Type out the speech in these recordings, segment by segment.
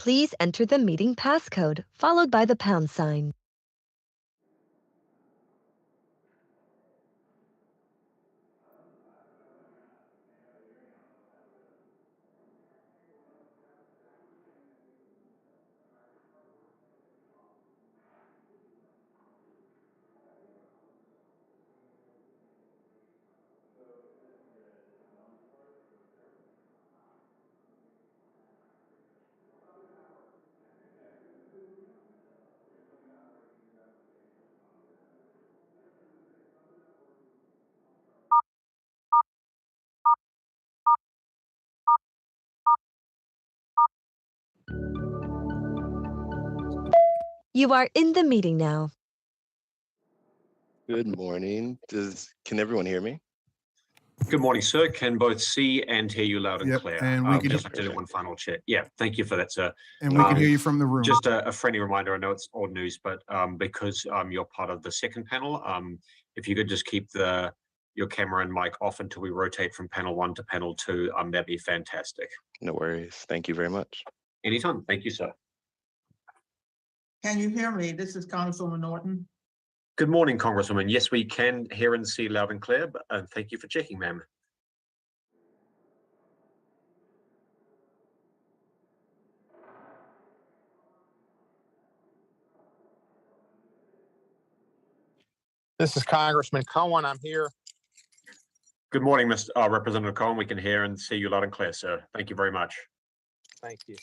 please enter the meeting passcode followed by the pound sign. You are in the meeting now. Good morning. Can everyone hear me? Good morning, sir. Can both see and hear you loud and clear. And we can just like to do one final check. Yeah, thank you for that, sir. And we can hear you from the room. Just a friendly reminder, I know it's old news, but because you're part of the second panel, if you could just keep your camera and mic off until we rotate from panel 1 to panel 2, that'd be fantastic. No worries. Thank you very much. Anytime. Thank you, sir. Can you hear me? This is Councilwoman Norton. Good morning, Congresswoman. Yes, we can hear and see loud and clear, and thank you for checking, ma'am. This is Congressman Cohen. I'm here. Good morning, Mr. Representative Cohen. We can hear and see you loud and clear, sir. Thank you very much. Thank you.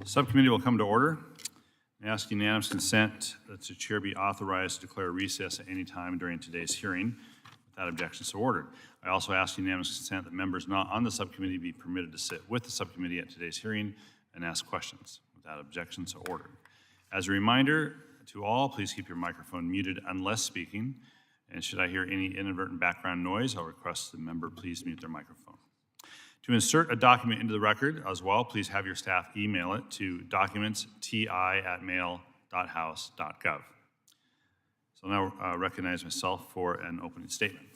Subcommittee will come to order. I ask unanimous consent that the chair be authorized to declare recess at any time during today's hearing. Without objection, so ordered. I also ask unanimous consent that members not on the subcommittee be permitted to sit with the subcommittee at today's hearing and ask questions. Without objection, so ordered. As a reminder to all, please keep your microphone muted unless speaking. And should I hear any inadvertent background noise, I'll request the member please mute their microphone. To insert a document into the record as well, please have your staff email it to documentsti@mail.house.gov. So now recognize myself for an opening statement.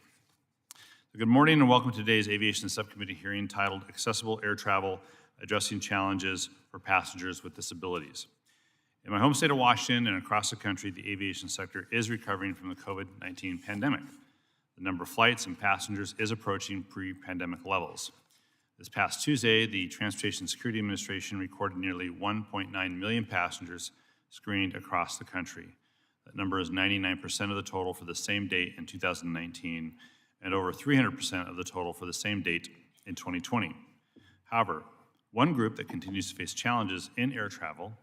So good morning and welcome to today's Aviation Subcommittee hearing titled Accessible Air Travel, Addressing Challenges for Passengers with Disabilities. In my home state of Washington and across the country, the aviation sector is recovering from the COVID-19 pandemic. The number of flights and passengers is approaching pre-pandemic levels. This past Tuesday, the Transportation Security Administration recorded nearly 1.9 million passengers screened across the country. That number is 99% of the total for the same date in 2019 and over 300% of the total for the same date in 2020. However, one group that continues to face challenges in air travel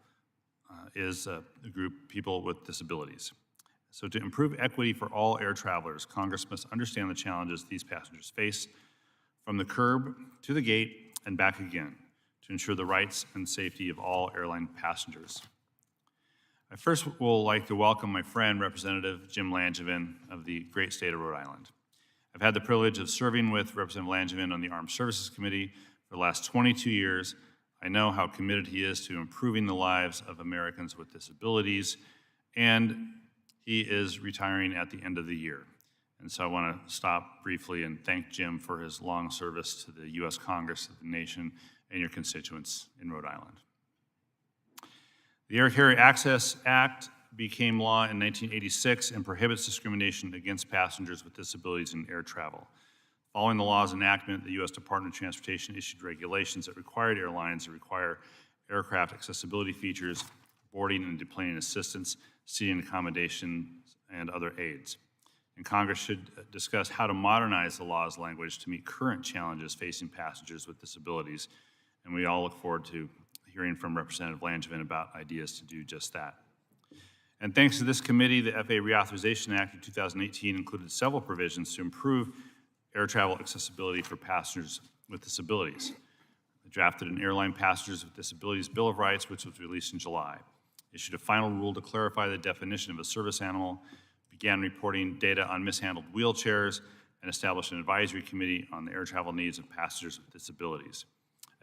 is the group people with disabilities. So to improve equity for all air travelers, Congress must understand the challenges these passengers face from the curb to the gate and back again to ensure the rights and safety of all airline passengers. I first will like to welcome my friend, Representative Jim Langevin of the great state of Rhode Island. I've had the privilege of serving with Representative Langevin on the Armed Services Committee for the last 22 years. I know how committed he is to improving the lives of Americans with disabilities, and he is retiring at the end of the year. And so I want to stop briefly and thank Jim for his long service to the U.S. Congress, the nation, and your constituents in Rhode Island. The Air Carrier Access Act became law in 1986 and prohibits discrimination against passengers with disabilities in air travel. Following the law's enactment, the U.S. Department of Transportation issued regulations that required airlines to require aircraft accessibility features, boarding and deplaning assistance, seating accommodations, and other aids. And Congress should discuss how to modernize the law's language to meet current challenges facing passengers with disabilities. And we all look forward to hearing from Representative Langevin about ideas to do just that. And thanks to this committee, the FAA Reauthorization Act of 2018 included several provisions to improve air travel accessibility for passengers with disabilities. It drafted an Airline Passengers with Disabilities Bill of Rights, which was released in July. Issued a final rule to clarify the definition of a service animal, began reporting data on mishandled wheelchairs, and established an advisory committee on the air travel needs of passengers with disabilities.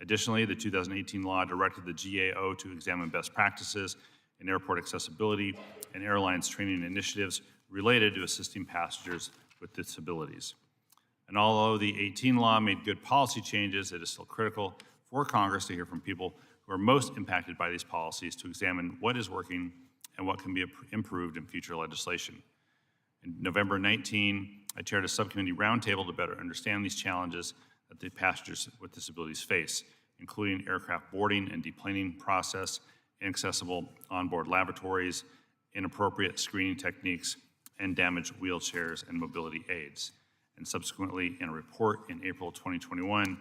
Additionally, the 2018 law directed the GAO to examine best practices in airport accessibility and airlines training initiatives related to assisting passengers with disabilities. And although the 2018 law made good policy changes, it is still critical for Congress to hear from people who are most impacted by these policies to examine what is working and what can be improved in future legislation. In November 19, I chaired a subcommittee roundtable to better understand these challenges that the passengers with disabilities face, including aircraft boarding and deplaning process, inaccessible onboard lavatories, inappropriate screening techniques, and damaged wheelchairs and mobility aids. And subsequently, in a report in April 2021,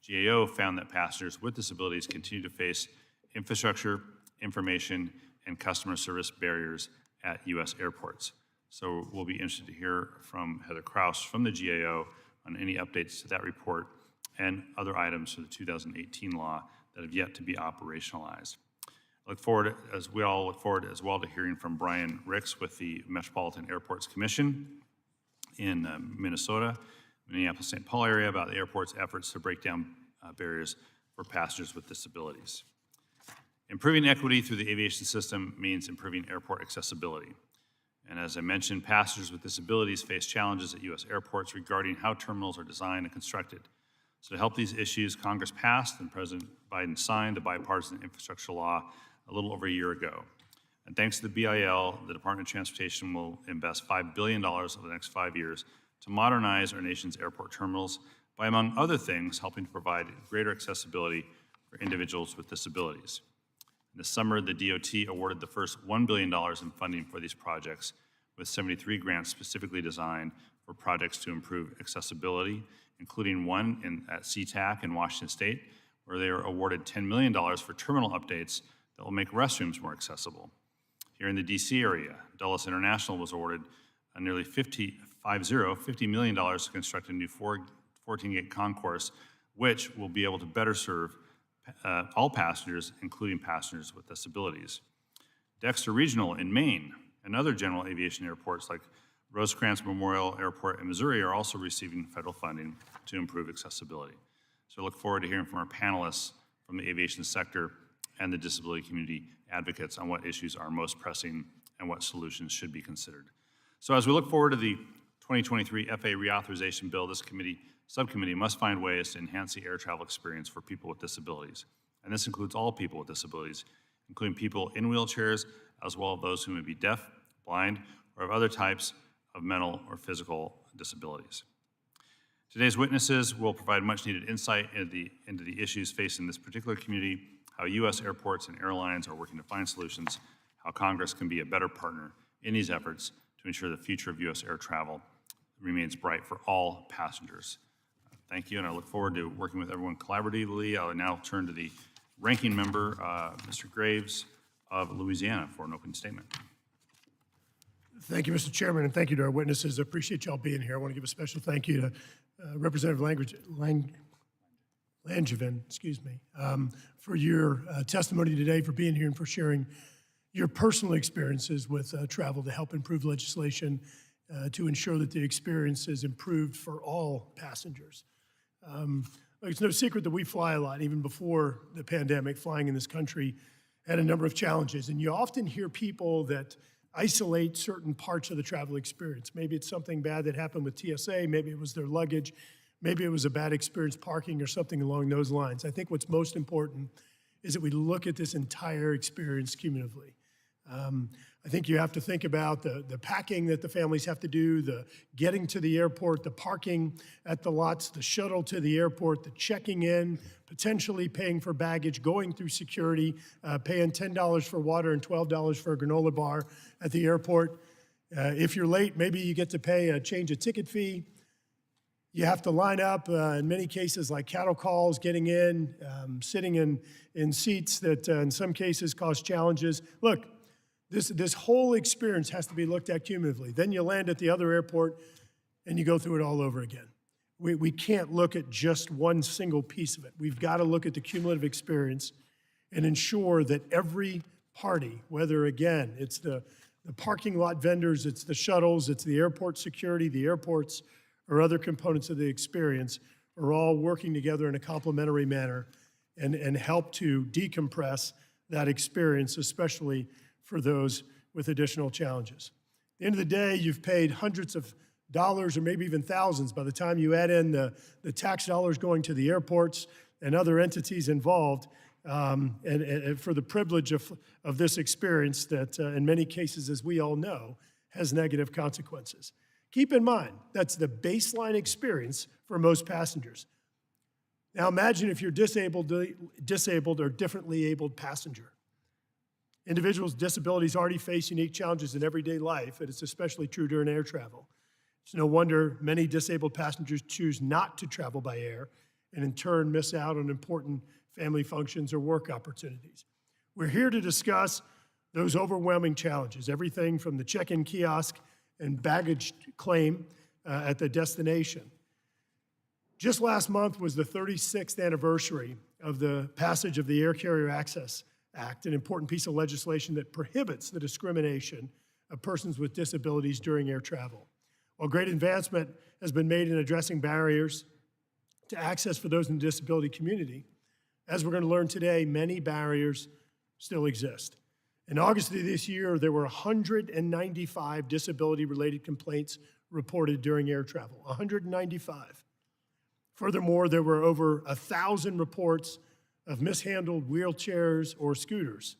GAO found that passengers with disabilities continue to face infrastructure, information, and customer service barriers at U.S. airports. So we'll be interested to hear from Heather Kraus from the GAO on any updates to that report and other items for the 2018 law that have yet to be operationalized. We all look forward as well to hearing from Brian Ricks with the Metropolitan Airports Commission in Minnesota, Minneapolis-St. Paul area about the airport's efforts to break down barriers for passengers with disabilities. Improving equity through the aviation system means improving airport accessibility. And as I mentioned, passengers with disabilities face challenges at U.S. airports regarding how terminals are designed and constructed. So to help these issues, Congress passed and President Biden signed the bipartisan infrastructure law a little over a year ago. And thanks to the BIL, the Department of Transportation will invest $5 billion over the next 5 years to modernize our nation's airport terminals by, among other things, helping to provide greater accessibility for individuals with disabilities. This summer, the DOT awarded the first $1 billion in funding for these projects, with 73 grants specifically designed for projects to improve accessibility, including one at SeaTac in Washington State, where they were awarded $10 million for terminal updates that will make restrooms more accessible. Here in the DC area, Dulles International was awarded a nearly $50 million to construct a new 14-gate concourse, which will be able to better serve all passengers, including passengers with disabilities. Dexter Regional in Maine and other general aviation airports like Rosecrans Memorial Airport in Missouri are also receiving federal funding to improve accessibility. So I look forward to hearing from our panelists from the aviation sector and the disability community advocates on what issues are most pressing and what solutions should be considered. So as we look forward to the 2023 FAA reauthorization bill, this subcommittee must find ways to enhance the air travel experience for people with disabilities. And this includes all people with disabilities, including people in wheelchairs, as well as those who may be deaf, blind, or have other types of mental or physical disabilities. Today's witnesses will provide much-needed insight into the issues facing this particular community, how U.S. airports and airlines are working to find solutions, how Congress can be a better partner in these efforts to ensure the future of U.S. air travel remains bright for all passengers. Thank you, and I look forward to working with everyone collaboratively. I'll now turn to the ranking member, Mr. Graves of Louisiana, for an opening statement. Thank you, Mr. Chairman, and thank you to our witnesses. I appreciate y'all being here. I want to give a special thank you to Representative Langevin, for your testimony today, for being here and for sharing your personal experiences with travel to help improve legislation to ensure that the experience is improved for all passengers. It's no secret that we fly a lot. Even before the pandemic, flying in this country had a number of challenges. And you often hear people that isolate certain parts of the travel experience. Maybe it's something bad that happened with TSA, maybe it was their luggage, maybe it was a bad experience parking or something along those lines. I think what's most important is that we look at this entire experience cumulatively. I think you have to think about the packing that the families have to do, the getting to the airport, the parking at the lots, the shuttle to the airport, the checking in, potentially paying for baggage, going through security, paying $10 for water and $12 for a granola bar at the airport. If you're late, maybe you get to pay a change of ticket fee. You have to line up, in many cases, like cattle calls, getting in, sitting in seats that in some cases cause challenges. Look, this whole experience has to be looked at cumulatively. Then you land at the other airport and you go through it all over again. We can't look at just one single piece of it. We've got to look at the cumulative experience and ensure that every party, whether again, it's the parking lot vendors, it's the shuttles, it's the airport security, the airports, or other components of the experience, are all working together in a complementary manner and help to decompress that experience, especially for those with additional challenges. At the end of the day, you've paid hundreds of dollars or maybe even thousands by the time you add in the tax dollars going to the airports and other entities involved and for the privilege of this experience that in many cases, as we all know, has negative consequences. Keep in mind, that's the baseline experience for most passengers. Now imagine if you're disabled or differently abled passenger. Individuals with disabilities already face unique challenges in everyday life, and it's especially true during air travel. It's no wonder many disabled passengers choose not to travel by air and in turn miss out on important family functions or work opportunities. We're here to discuss those overwhelming challenges, everything from the check-in kiosk and baggage claim at the destination. Just last month was the 36th anniversary of the passage of the Air Carrier Access Act, an important piece of legislation that prohibits the discrimination of persons with disabilities during air travel. While great advancement has been made in addressing barriers to access for those in the disability community, as we're going to learn today, many barriers still exist. In August of this year, there were 195 disability-related complaints reported during air travel, 195. Furthermore, there were over 1,000 reports of mishandled wheelchairs or scooters.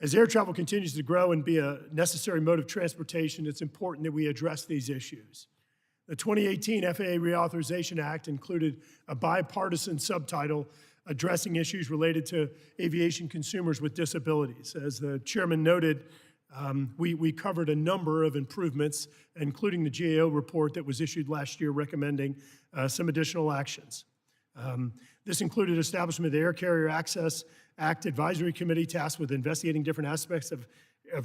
As air travel continues to grow and be a necessary mode of transportation, it's important that we address these issues. The 2018 FAA Reauthorization Act included a bipartisan subtitle addressing issues related to aviation consumers with disabilities. As the chairman noted, we covered a number of improvements, including the GAO report that was issued last year recommending some additional actions. This included establishment of the Air Carrier Access Act Advisory Committee tasked with investigating different aspects of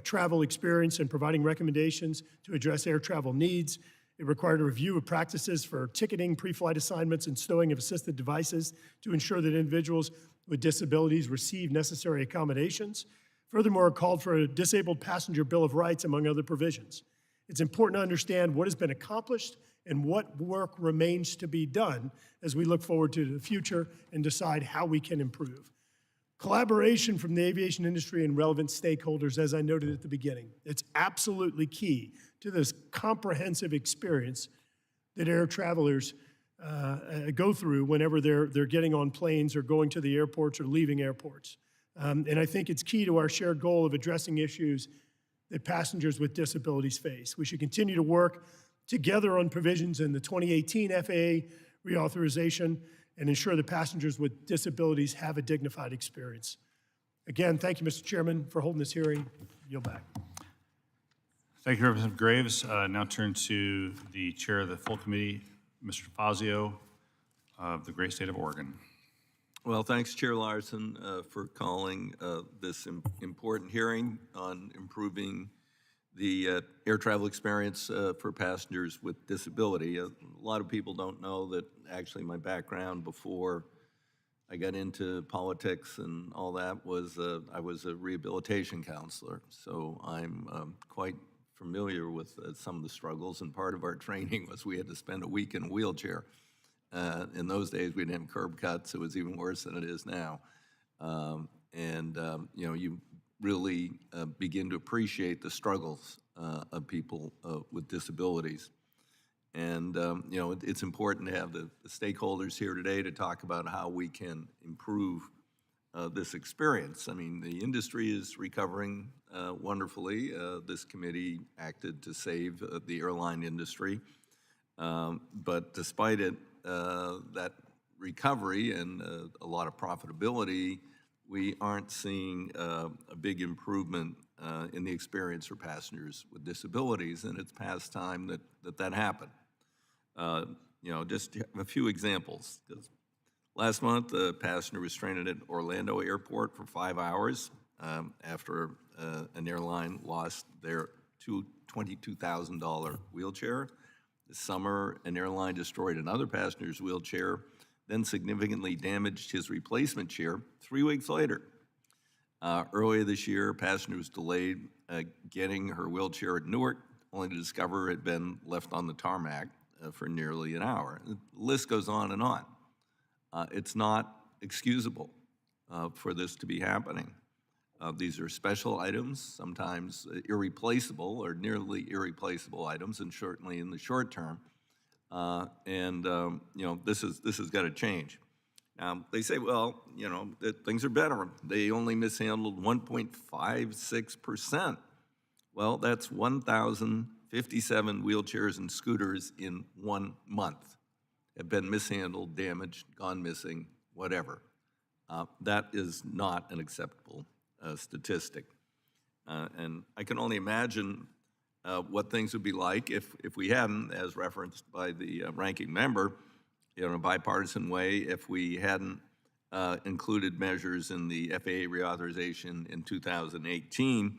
travel experience and providing recommendations to address air travel needs. It required a review of practices for ticketing, pre-flight assignments, and stowing of assisted devices to ensure that individuals with disabilities receive necessary accommodations. Furthermore, it called for a disabled passenger bill of rights, among other provisions. It's important to understand what has been accomplished and what work remains to be done as we look forward to the future and decide how we can improve. Collaboration from the aviation industry and relevant stakeholders, as I noted at the beginning, it's absolutely key to this comprehensive experience that air travelers go through whenever they're getting on planes or going to the airports or leaving airports. And I think it's key to our shared goal of addressing issues that passengers with disabilities face. We should continue to work together on provisions in the 2018 FAA reauthorization and ensure that passengers with disabilities have a dignified experience. Again, thank you, Mr. Chairman, for holding this hearing. Yield back. Thank you, Representative Graves. Now turn to the chair of the full committee, Mr. Fazio of the great state of Oregon. Well, thanks, Chair Larson, for calling this important hearing on improving the air travel experience for passengers with disability. A lot of people don't know that actually my background before I got into politics and all that was I was a rehabilitation counselor. So I'm quite familiar with some of the struggles, and part of our training was we had to spend a week in a wheelchair. In those days, we didn't have curb cuts. It was even worse than it is now. You know, you really begin to appreciate the struggles of people with disabilities. And, you know, it's important to have the stakeholders here today to talk about how we can improve this experience. I mean, the industry is recovering wonderfully. This committee acted to save the airline industry. But despite it, that recovery and a lot of profitability, we aren't seeing a big improvement in the experience for passengers with disabilities, and it's past time that happened. You know, just a few examples. Last month, a passenger was stranded at Orlando Airport for 5 hours after an airline lost their $22,000 wheelchair. This summer, an airline destroyed another passenger's wheelchair, then significantly damaged his replacement chair 3 weeks later. Earlier this year, a passenger was delayed getting her wheelchair at Newark, only to discover it had been left on the tarmac for nearly an hour. The list goes on and on. It's not excusable for this to be happening. These are special items, sometimes irreplaceable or nearly irreplaceable items, and certainly in the short term. You know, this has got to change. They say, well, you know, that things are better. They only mishandled 1.56%. Well, that's 1,057 wheelchairs and scooters in 1 month have been mishandled, damaged, gone missing, whatever. That is not an acceptable statistic. And I can only imagine what things would be like if we hadn't, as referenced by the ranking member, in a bipartisan way, if we hadn't included measures in the FAA reauthorization in 2018,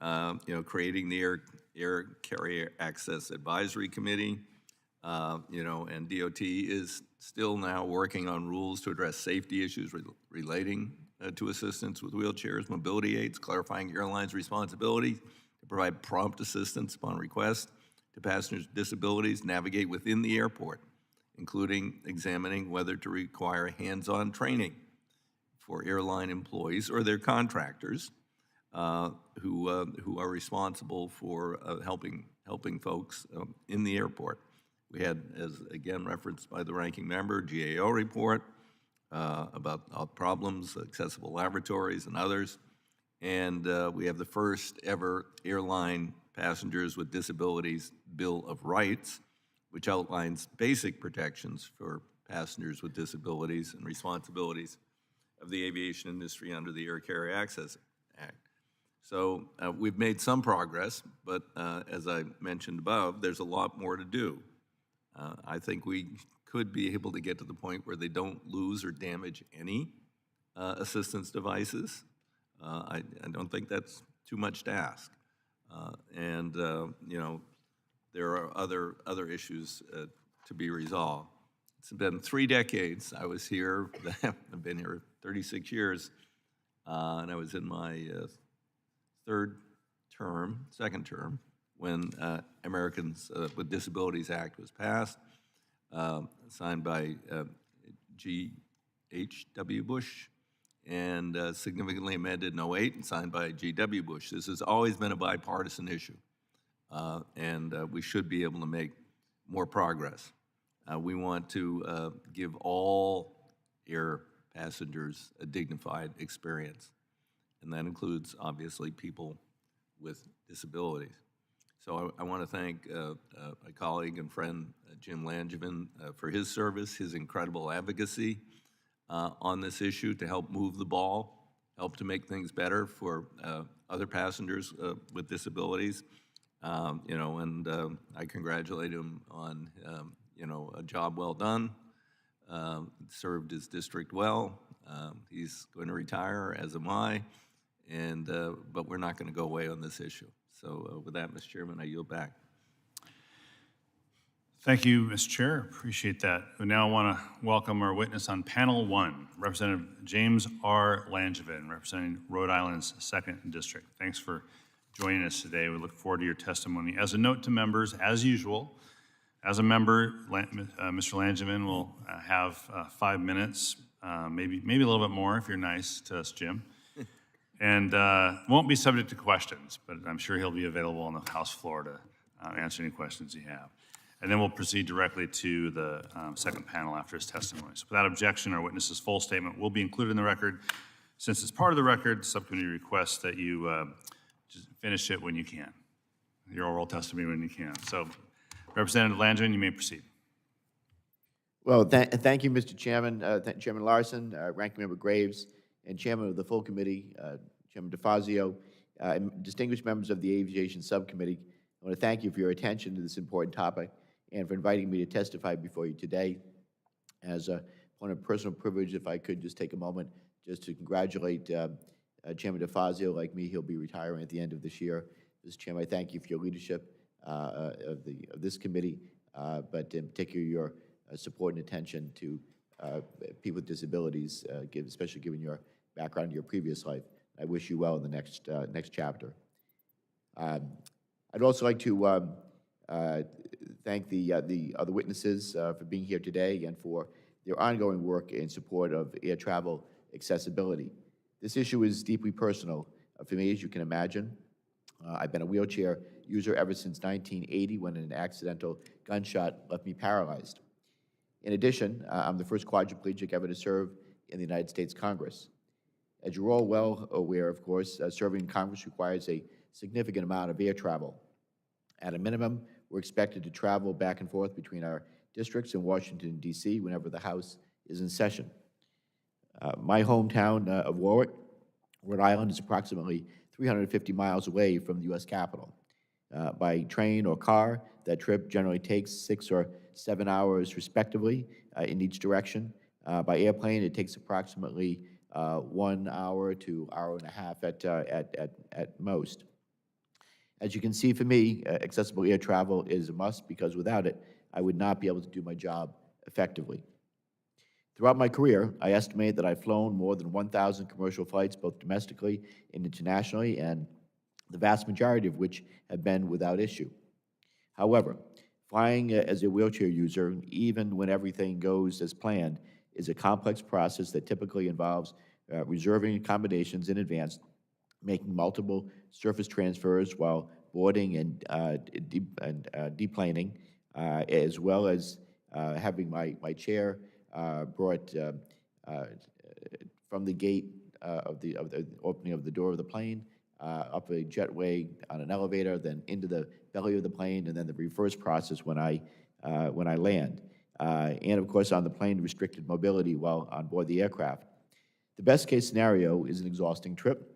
you know, creating the Air Carrier Access Advisory Committee, you know, and DOT is still now working on rules to address safety issues relating to assistance with wheelchairs, mobility aids, clarifying airlines' responsibility to provide prompt assistance upon request to passengers with disabilities navigate within the airport, including examining whether to require hands-on training for airline employees or their contractors who are responsible for helping folks in the airport. We had, as again referenced by the ranking member, GAO report about problems, accessible laboratories and others. And we have the first ever airline passengers with disabilities Bill of Rights, which outlines basic protections for passengers with disabilities and responsibilities of the aviation industry under the Air Carrier Access Act. So we've made some progress, but as I mentioned above, there's a lot more to do. I think we could be able to get to the point where they don't lose or damage any assistance devices. I don't think that's too much to ask. You know, there are other issues to be resolved. It's been 3 decades. I was here, I've been here 36 years, and I was in my second term, when Americans with Disabilities Act was passed, signed by G.H.W. Bush, and significantly amended in 2008 and signed by G.W. Bush. This has always been a bipartisan issue, and we should be able to make more progress. We want to give all air passengers a dignified experience, and that includes, obviously, people with disabilities. So I want to thank my colleague and friend Jim Langevin for his service, his incredible advocacy on this issue to help move the ball, help to make things better for other passengers with disabilities. I congratulate him on, a job well done. Served his district well. He's going to retire, as am I, but we're not going to go away on this issue. So with that, Mr. Chairman, I yield back. Thank you, Mr. Chair. Appreciate that. We now want to welcome our witness on panel 1, Representative James R. Langevin, representing Rhode Island's 2nd District. Thanks for joining us today. We look forward to your testimony. As a note to members, as usual, as a member, Mr. Langevin will have 5 minutes, maybe a little bit more if you're nice to us, Jim. And won't be subject to questions, but I'm sure he'll be available on the House floor to answer any questions you have. And then we'll proceed directly to the second panel after his testimony. So without objection, our witness's full statement will be included in the record. Since it's part of the record, the subcommittee requests that you just finish it when you can, your oral testimony when you can. So Representative Langevin, you may proceed. Well, thank you, Mr. Chairman, Chairman Larson, Ranking Member Graves, and Chairman of the full committee, Chairman DeFazio, and distinguished members of the Aviation Subcommittee. I want to thank you for your attention to this important topic and for inviting me to testify before you today. As a point of personal privilege, if I could just take a moment just to congratulate Chairman DeFazio. Like me, he'll be retiring at the end of this year. Mr. Chairman, I thank you for your leadership of this committee, but in particular your support and attention to people with disabilities, especially given your background in your previous life. I wish you well in the next chapter. I'd also like to thank the other witnesses for being here today and for their ongoing work in support of air travel accessibility. This issue is deeply personal for me, as you can imagine. I've been a wheelchair user ever since 1980 when an accidental gunshot left me paralyzed. In addition, I'm the first quadriplegic ever to serve in the United States Congress. As you're all well aware, of course, serving in Congress requires a significant amount of air travel. At a minimum, we're expected to travel back and forth between our districts in Washington, D.C. whenever the House is in session. My hometown of Warwick, Rhode Island, is approximately 350 miles away from the U.S. Capitol. By train or car, that trip generally takes 6 or 7 hours respectively in each direction. By airplane, it takes approximately 1 hour to hour and a half at most. As you can see, for me, accessible air travel is a must because without it, I would not be able to do my job effectively. Throughout my career, I estimate that I've flown more than 1,000 commercial flights, both domestically and internationally, and the vast majority of which have been without issue. However, flying as a wheelchair user, even when everything goes as planned, is a complex process that typically involves reserving accommodations in advance, making multiple surface transfers while boarding and deplaning, as well as having my chair brought from the gate of the opening of the door of the plane up a jetway on an elevator, then into the belly of the plane, and then the reverse process when I land. And of course, on the plane, restricted mobility while on board the aircraft. The best case scenario is an exhausting trip.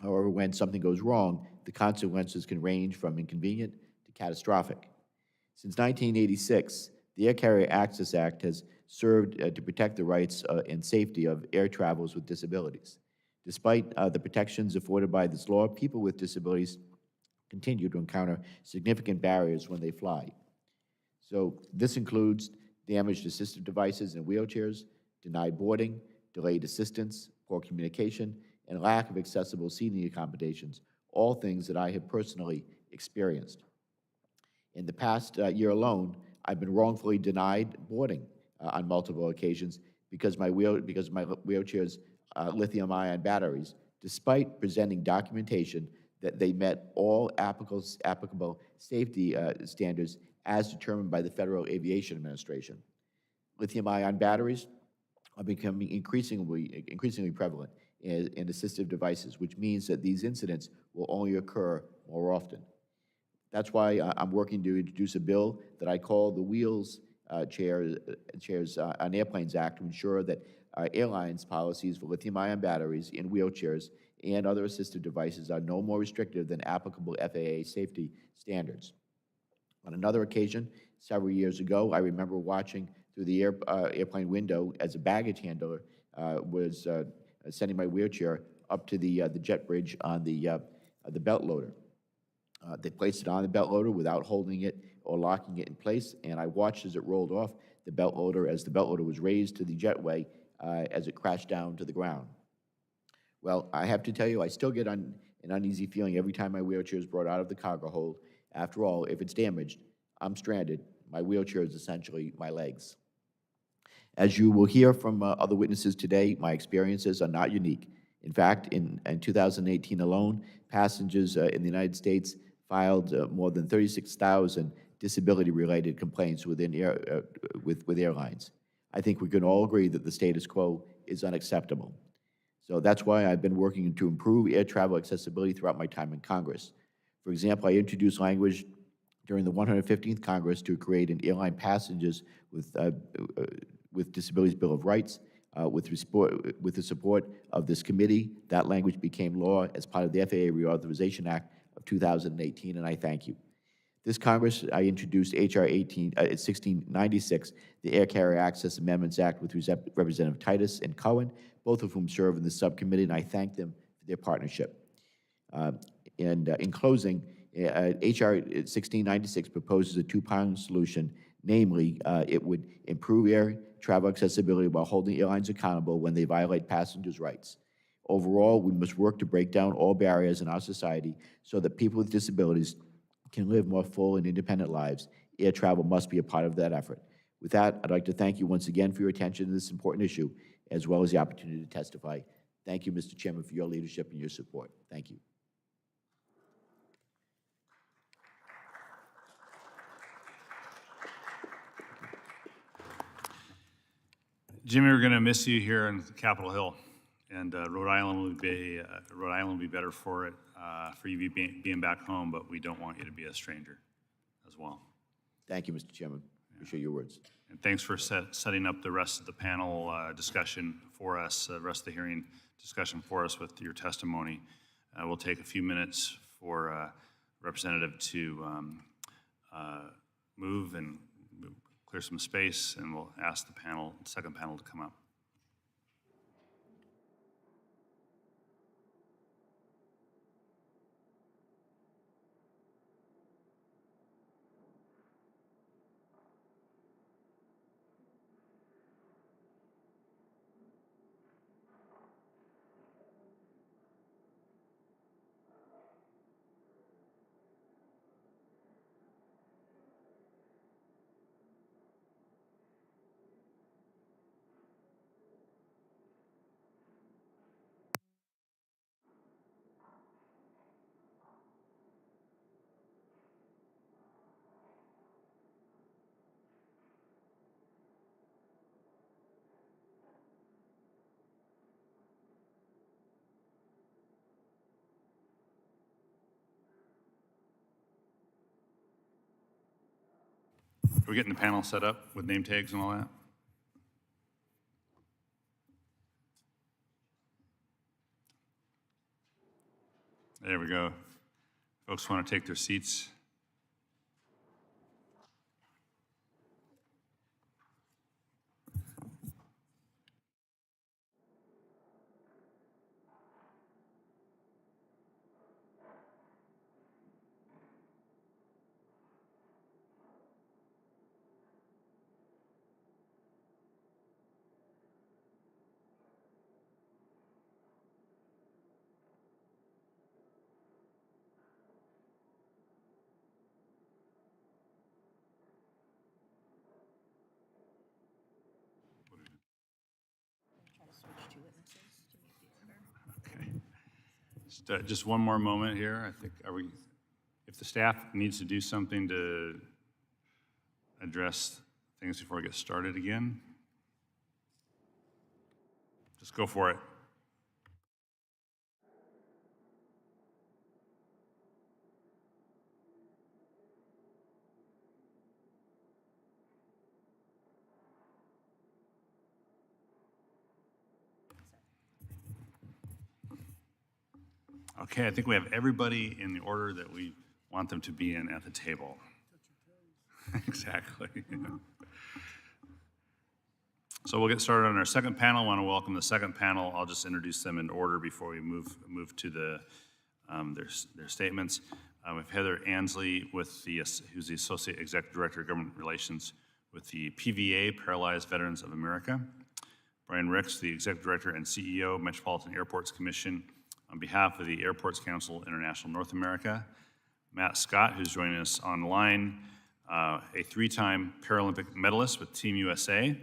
However, when something goes wrong, the consequences can range from inconvenient to catastrophic. Since 1986, the Air Carrier Access Act has served to protect the rights and safety of air travelers with disabilities. Despite the protections afforded by this law, people with disabilities continue to encounter significant barriers when they fly. So this includes damaged assistive devices and wheelchairs, denied boarding, delayed assistance, poor communication, and lack of accessible seating accommodations, all things that I have personally experienced. In the past year alone, I've been wrongfully denied boarding on multiple occasions because my wheelchair's lithium-ion batteries, despite presenting documentation that they met all applicable safety standards as determined by the Federal Aviation Administration. Lithium-ion batteries are becoming increasingly prevalent in assistive devices, which means that these incidents will only occur more often. That's why I'm working to introduce a bill that I call the Chairs on Airplanes Act to ensure that airlines' policies for lithium-ion batteries in wheelchairs and other assistive devices are no more restrictive than applicable FAA safety standards. On another occasion, several years ago, I remember watching through the airplane window as a baggage handler was sending my wheelchair up to the jet bridge on the belt loader. They placed it on the belt loader without holding it or locking it in place, and I watched as it rolled off the belt loader as the belt loader was raised to the jetway as it crashed down to the ground. Well, I have to tell you, I still get an uneasy feeling every time my wheelchair is brought out of the cargo hold. After all, if it's damaged, I'm stranded. My wheelchair is essentially my legs. As you will hear from other witnesses today, my experiences are not unique. In fact, in 2018 alone, passengers in the United States filed more than 36,000 disability-related complaints with airlines. I think we can all agree that the status quo is unacceptable. So that's why I've been working to improve air travel accessibility throughout my time in Congress. For example, I introduced language during the 115th Congress to create an airline passengers with disabilities Bill of Rights. With the support of this committee, that language became law as part of the FAA Reauthorization Act of 2018, and I thank you. This Congress, I introduced H.R. 1696, the Air Carrier Access Amendments Act, with Representative Titus and Cohen, both of whom serve in the subcommittee, and I thank them for their partnership. In closing, H.R. 1696 proposes a two-pronged solution. Namely, it would improve air travel accessibility while holding airlines accountable when they violate passengers' rights. Overall, we must work to break down all barriers in our society so that people with disabilities can live more full and independent lives. Air travel must be a part of that effort. With that, I'd like to thank you once again for your attention to this important issue, as well as the opportunity to testify. Thank you, Mr. Chairman, for your leadership and your support. Thank you. Jimmy, we're going to miss you here on Capitol Hill, and Rhode Island will be better for it, for you being back home. But we don't want you to be a stranger, as well. Thank you, Mr. Chairman. Appreciate your words. And thanks for setting up the rest of the panel discussion for us, the rest of the hearing discussion for us with your testimony. We'll take a few minutes for representative to move and clear some space, and we'll ask the second panel to come up. We're getting the panel set up with name tags and all that. There we go. Folks want to take their seats. Just one more moment here. I think, if the staff needs to do something to address things before we get started again, just go for it. Okay, I think we have everybody in the order that we want them to be in at the table. Exactly. So we'll get started on our second panel. I want to welcome the second panel. I'll just introduce them in order before we move to their statements. We have Heather Ansley who's the Associate Executive Director of Government Relations with the PVA, Paralyzed Veterans of America. Brian Ricks, the Executive Director and CEO, Metropolitan Airports Commission, on behalf of the Airports Council International North America. Matt Scott, who's joining us online, a 3-time Paralympic medalist with Team USA.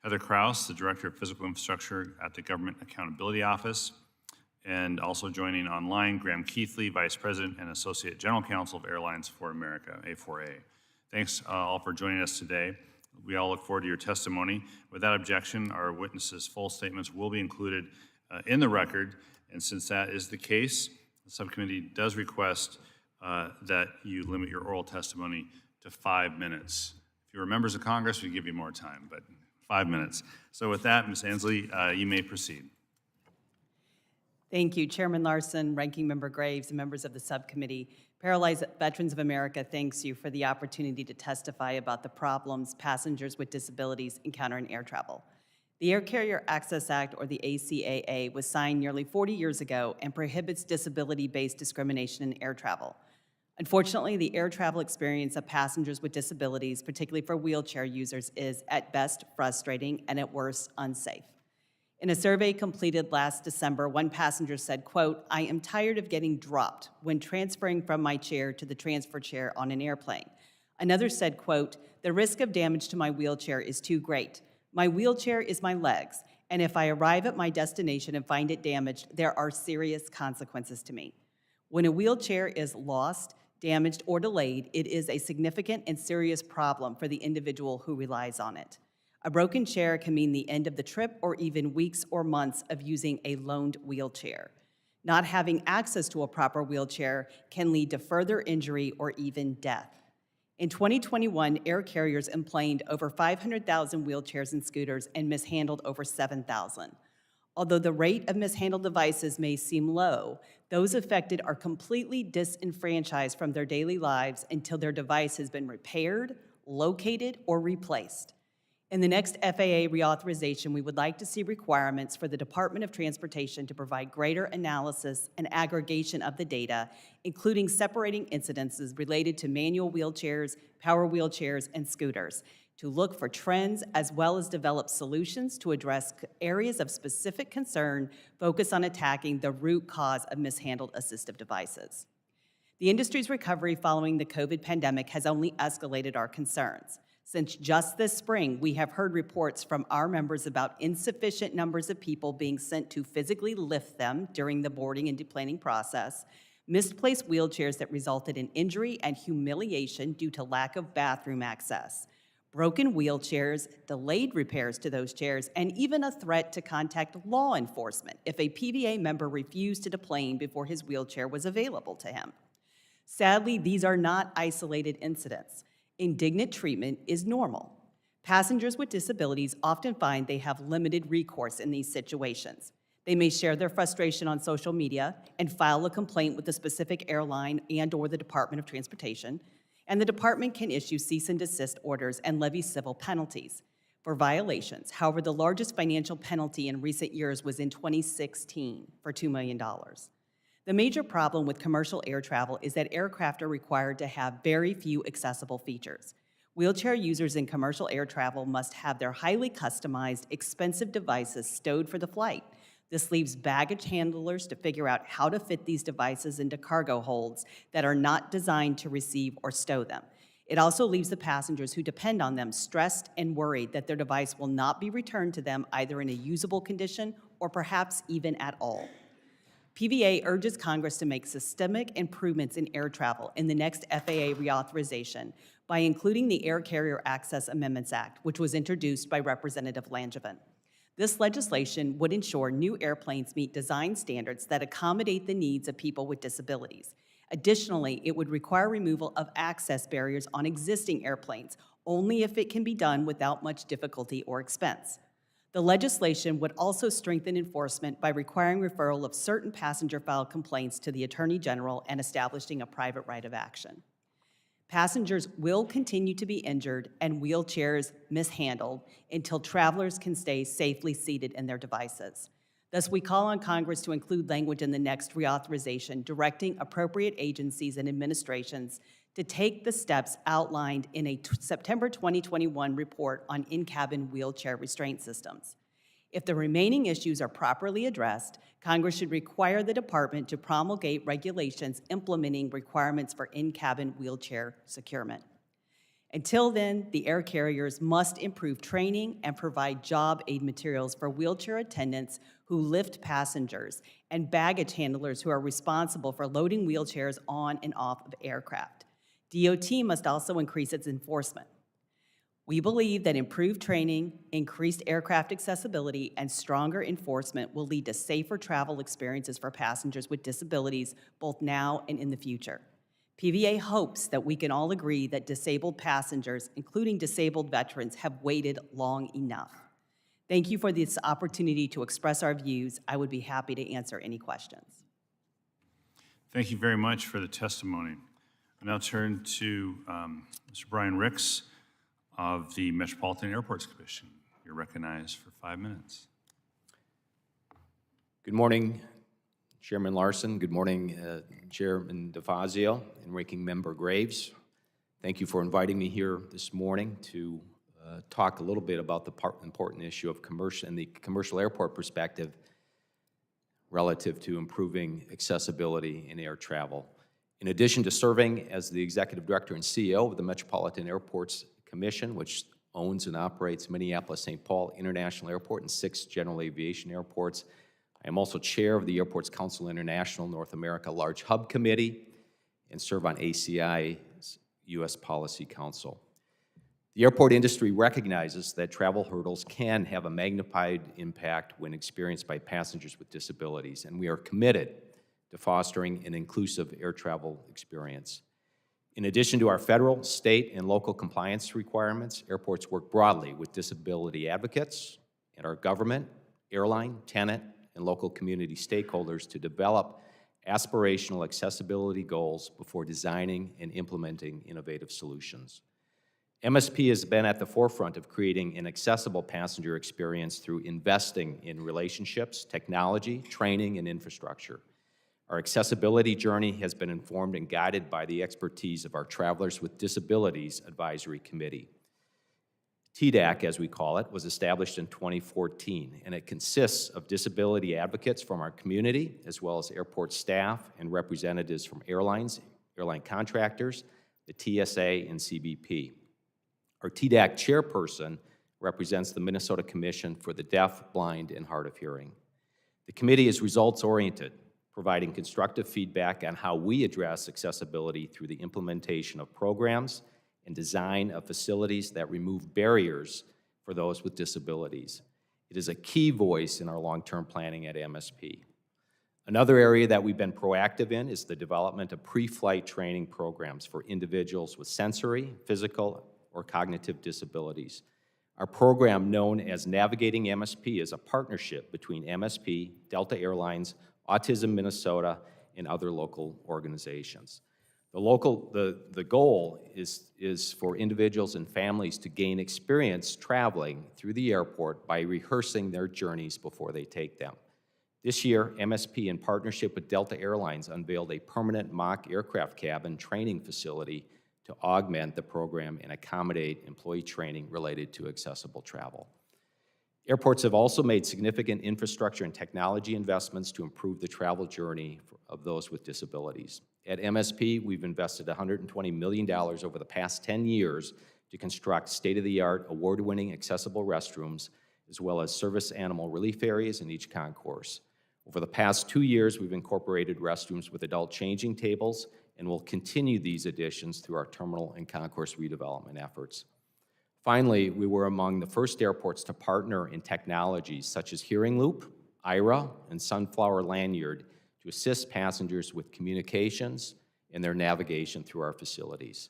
Heather Kraus, the Director of Physical Infrastructure at the Government Accountability Office. And also joining online, Graham Keithley, Vice President and Associate General Counsel of Airlines for America, A4A. Thanks all for joining us today. We all look forward to your testimony. Without objection, our witnesses' full statements will be included in the record. And since that is the case, the subcommittee does request that you limit your oral testimony to 5 minutes. If you were members of Congress, we give you more time, but 5 minutes. So with that, Ms. Ansley, you may proceed. Thank you, Chairman Larson, Ranking Member Graves, and members of the subcommittee. Paralyzed Veterans of America thanks you for the opportunity to testify about the problems passengers with disabilities encounter in air travel. The Air Carrier Access Act, or the ACAA, was signed nearly 40 years ago and prohibits disability-based discrimination in air travel. Unfortunately, the air travel experience of passengers with disabilities, particularly for wheelchair users, is at best frustrating and at worst unsafe. In a survey completed last December, one passenger said, quote, "I am tired of getting dropped when transferring from my chair to the transfer chair on an airplane." Another said, quote, "The risk of damage to my wheelchair is too great. My wheelchair is my legs, and if I arrive at my destination and find it damaged, there are serious consequences to me." When a wheelchair is lost, damaged, or delayed, it is a significant and serious problem for the individual who relies on it. A broken chair can mean the end of the trip or even weeks or months of using a loaned wheelchair. Not having access to a proper wheelchair can lead to further injury or even death. In 2021, air carriers emplaned over 500,000 wheelchairs and scooters and mishandled over 7,000. Although the rate of mishandled devices may seem low, those affected are completely disenfranchised from their daily lives until their device has been repaired, located, or replaced. In the next FAA reauthorization, we would like to see requirements for the Department of Transportation to provide greater analysis and aggregation of the data, including separating incidences related to manual wheelchairs, power wheelchairs, and scooters, to look for trends as well as develop solutions to address areas of specific concern, focus on attacking the root cause of mishandled assistive devices. The industry's recovery following the COVID pandemic has only escalated our concerns. Since just this spring, we have heard reports from our members about insufficient numbers of people being sent to physically lift them during the boarding and deplaning process, misplaced wheelchairs that resulted in injury and humiliation due to lack of bathroom access, broken wheelchairs, delayed repairs to those chairs, and even a threat to contact law enforcement if a PVA member refused to deplane before his wheelchair was available to him. Sadly, these are not isolated incidents. Indignant treatment is normal. Passengers with disabilities often find they have limited recourse in these situations. They may share their frustration on social media and file a complaint with a specific airline and/or the Department of Transportation, and the department can issue cease and desist orders and levy civil penalties for violations. However, the largest financial penalty in recent years was in 2016 for $2 million. The major problem with commercial air travel is that aircraft are required to have very few accessible features. Wheelchair users in commercial air travel must have their highly customized, expensive devices stowed for the flight. This leaves baggage handlers to figure out how to fit these devices into cargo holds that are not designed to receive or stow them. It also leaves the passengers who depend on them stressed and worried that their device will not be returned to them either in a usable condition or perhaps even at all. PVA urges Congress to make systemic improvements in air travel in the next FAA reauthorization by including the Air Carrier Access Amendments Act, which was introduced by Representative Langevin. This legislation would ensure new airplanes meet design standards that accommodate the needs of people with disabilities. Additionally, it would require removal of access barriers on existing airplanes, only if it can be done without much difficulty or expense. The legislation would also strengthen enforcement by requiring referral of certain passenger file complaints to the Attorney General and establishing a private right of action. Passengers will continue to be injured and wheelchairs mishandled until travelers can stay safely seated in their devices. Thus, we call on Congress to include language in the next reauthorization directing appropriate agencies and administrations to take the steps outlined in a September 2021 report on in-cabin wheelchair restraint systems. If the remaining issues are properly addressed, Congress should require the department to promulgate regulations implementing requirements for in-cabin wheelchair securement. Until then, the air carriers must improve training and provide job aid materials for wheelchair attendants who lift passengers and baggage handlers who are responsible for loading wheelchairs on and off of aircraft. DOT must also increase its enforcement. We believe that improved training, increased aircraft accessibility, and stronger enforcement will lead to safer travel experiences for passengers with disabilities both now and in the future. PVA hopes that we can all agree that disabled passengers, including disabled veterans, have waited long enough. Thank you for this opportunity to express our views. I would be happy to answer any questions. Thank you very much for the testimony. I now turn to Mr. Brian Ricks of the Metropolitan Airports Commission. You're recognized for 5 minutes. Good morning, Chairman Larson. Good morning, Chairman DeFazio and Ranking Member Graves. Thank you for inviting me here this morning to talk a little bit about the important issue of commercial airport perspective relative to improving accessibility in air travel. In addition to serving as the Executive Director and CEO of the Metropolitan Airports Commission, which owns and operates Minneapolis-St. Paul International Airport and 6 general aviation airports, I am also chair of the Airports Council International North America Large Hub Committee and serve on ACI's U.S. Policy Council. The airport industry recognizes that travel hurdles can have a magnified impact when experienced by passengers with disabilities, and we are committed to fostering an inclusive air travel experience. In addition to our federal, state, and local compliance requirements, airports work broadly with disability advocates and our government, airline, tenant, and local community stakeholders to develop aspirational accessibility goals before designing and implementing innovative solutions. MSP has been at the forefront of creating an accessible passenger experience through investing in relationships, technology, training, and infrastructure. Our accessibility journey has been informed and guided by the expertise of our Travelers with Disabilities Advisory Committee. TDAC, as we call it, was established in 2014, and it consists of disability advocates from our community, as well as airport staff and representatives from airlines, airline contractors, the TSA, and CBP. Our TDAC chairperson represents the Minnesota Commission for the Deaf, Blind, and Hard of Hearing. The committee is results-oriented, providing constructive feedback on how we address accessibility through the implementation of programs and design of facilities that remove barriers for those with disabilities. It is a key voice in our long-term planning at MSP. Another area that we've been proactive in is the development of pre-flight training programs for individuals with sensory, physical, or cognitive disabilities. Our program, known as Navigating MSP, is a partnership between MSP, Delta Airlines, Autism Minnesota, and other local organizations. The goal is for individuals and families to gain experience traveling through the airport by rehearsing their journeys before they take them. This year, MSP, in partnership with Delta Airlines, unveiled a permanent mock aircraft cabin training facility to augment the program and accommodate employee training related to accessible travel. Airports have also made significant infrastructure and technology investments to improve the travel journey of those with disabilities. At MSP, we've invested $120 million over the past 10 years to construct state-of-the-art, award-winning accessible restrooms, as well as service animal relief areas in each concourse. Over the past 2 years, we've incorporated restrooms with adult changing tables, and will continue these additions through our terminal and concourse redevelopment efforts. Finally, we were among the first airports to partner in technologies such as Hearing Loop, IRA, and Sunflower Lanyard to assist passengers with communications and their navigation through our facilities.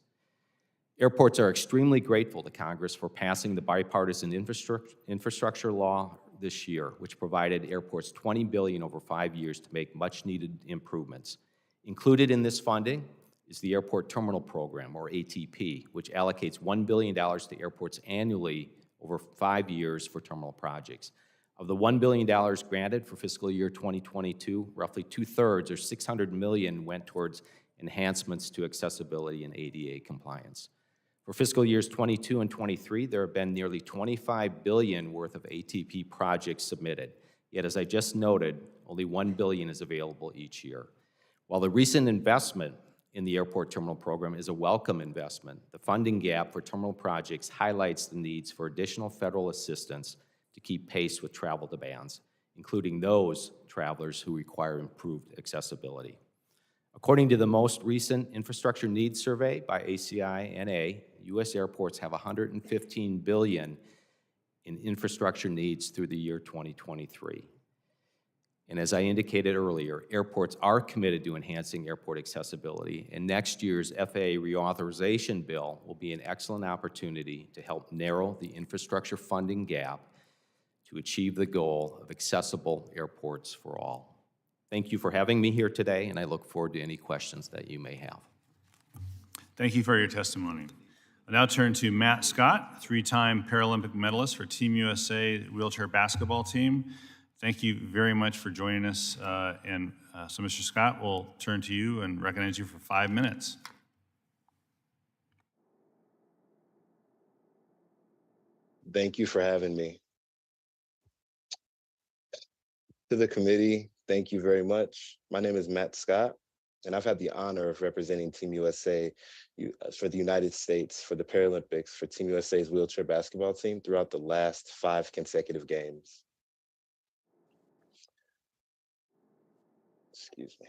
Airports are extremely grateful to Congress for passing the bipartisan infrastructure law this year, which provided airports $20 billion over 5 years to make much-needed improvements. Included in this funding is the Airport Terminal Program, or ATP, which allocates $1 billion to airports annually over 5 years for terminal projects. Of the $1 billion granted for fiscal year 2022, roughly 2/3, or $600 million, went towards enhancements to accessibility and ADA compliance. For fiscal years 22 and 23, there have been nearly $25 billion worth of ATP projects submitted. Yet, as I just noted, only $1 billion is available each year. While the recent investment in the Airport Terminal Program is a welcome investment, the funding gap for terminal projects highlights the needs for additional federal assistance to keep pace with travel demands, including those travelers who require improved accessibility. According to the most recent Infrastructure Needs Survey by ACI-NA, U.S. airports have $115 billion in infrastructure needs through the year 2023. And as I indicated earlier, airports are committed to enhancing airport accessibility, and next year's FAA reauthorization bill will be an excellent opportunity to help narrow the infrastructure funding gap to achieve the goal of accessible airports for all. Thank you for having me here today, and I look forward to any questions that you may have. Thank you for your testimony. I now turn to Matt Scott, 3-time Paralympic medalist for Team USA wheelchair basketball team. Thank you very much for joining us. So Mr. Scott, we'll turn to you and recognize you for 5 minutes. Thank you for having me. To the committee, thank you very much. My name is Matt Scott, and I've had the honor of representing Team USA for the United States for the Paralympics for Team USA's wheelchair basketball team throughout the last 5 consecutive games. Excuse me.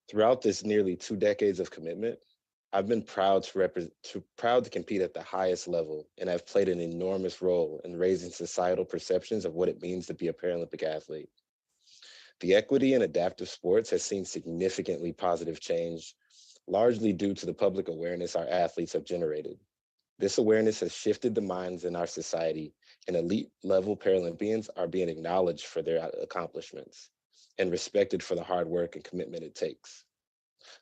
Throughout this nearly 2 decades of commitment, I've been proud to compete at the highest level, and I've played an enormous role in raising societal perceptions of what it means to be a Paralympic athlete. The equity in adaptive sports has seen significantly positive change, largely due to the public awareness our athletes have generated. This awareness has shifted the minds in our society, and elite level Paralympians are being acknowledged for their accomplishments and respected for the hard work and commitment it takes.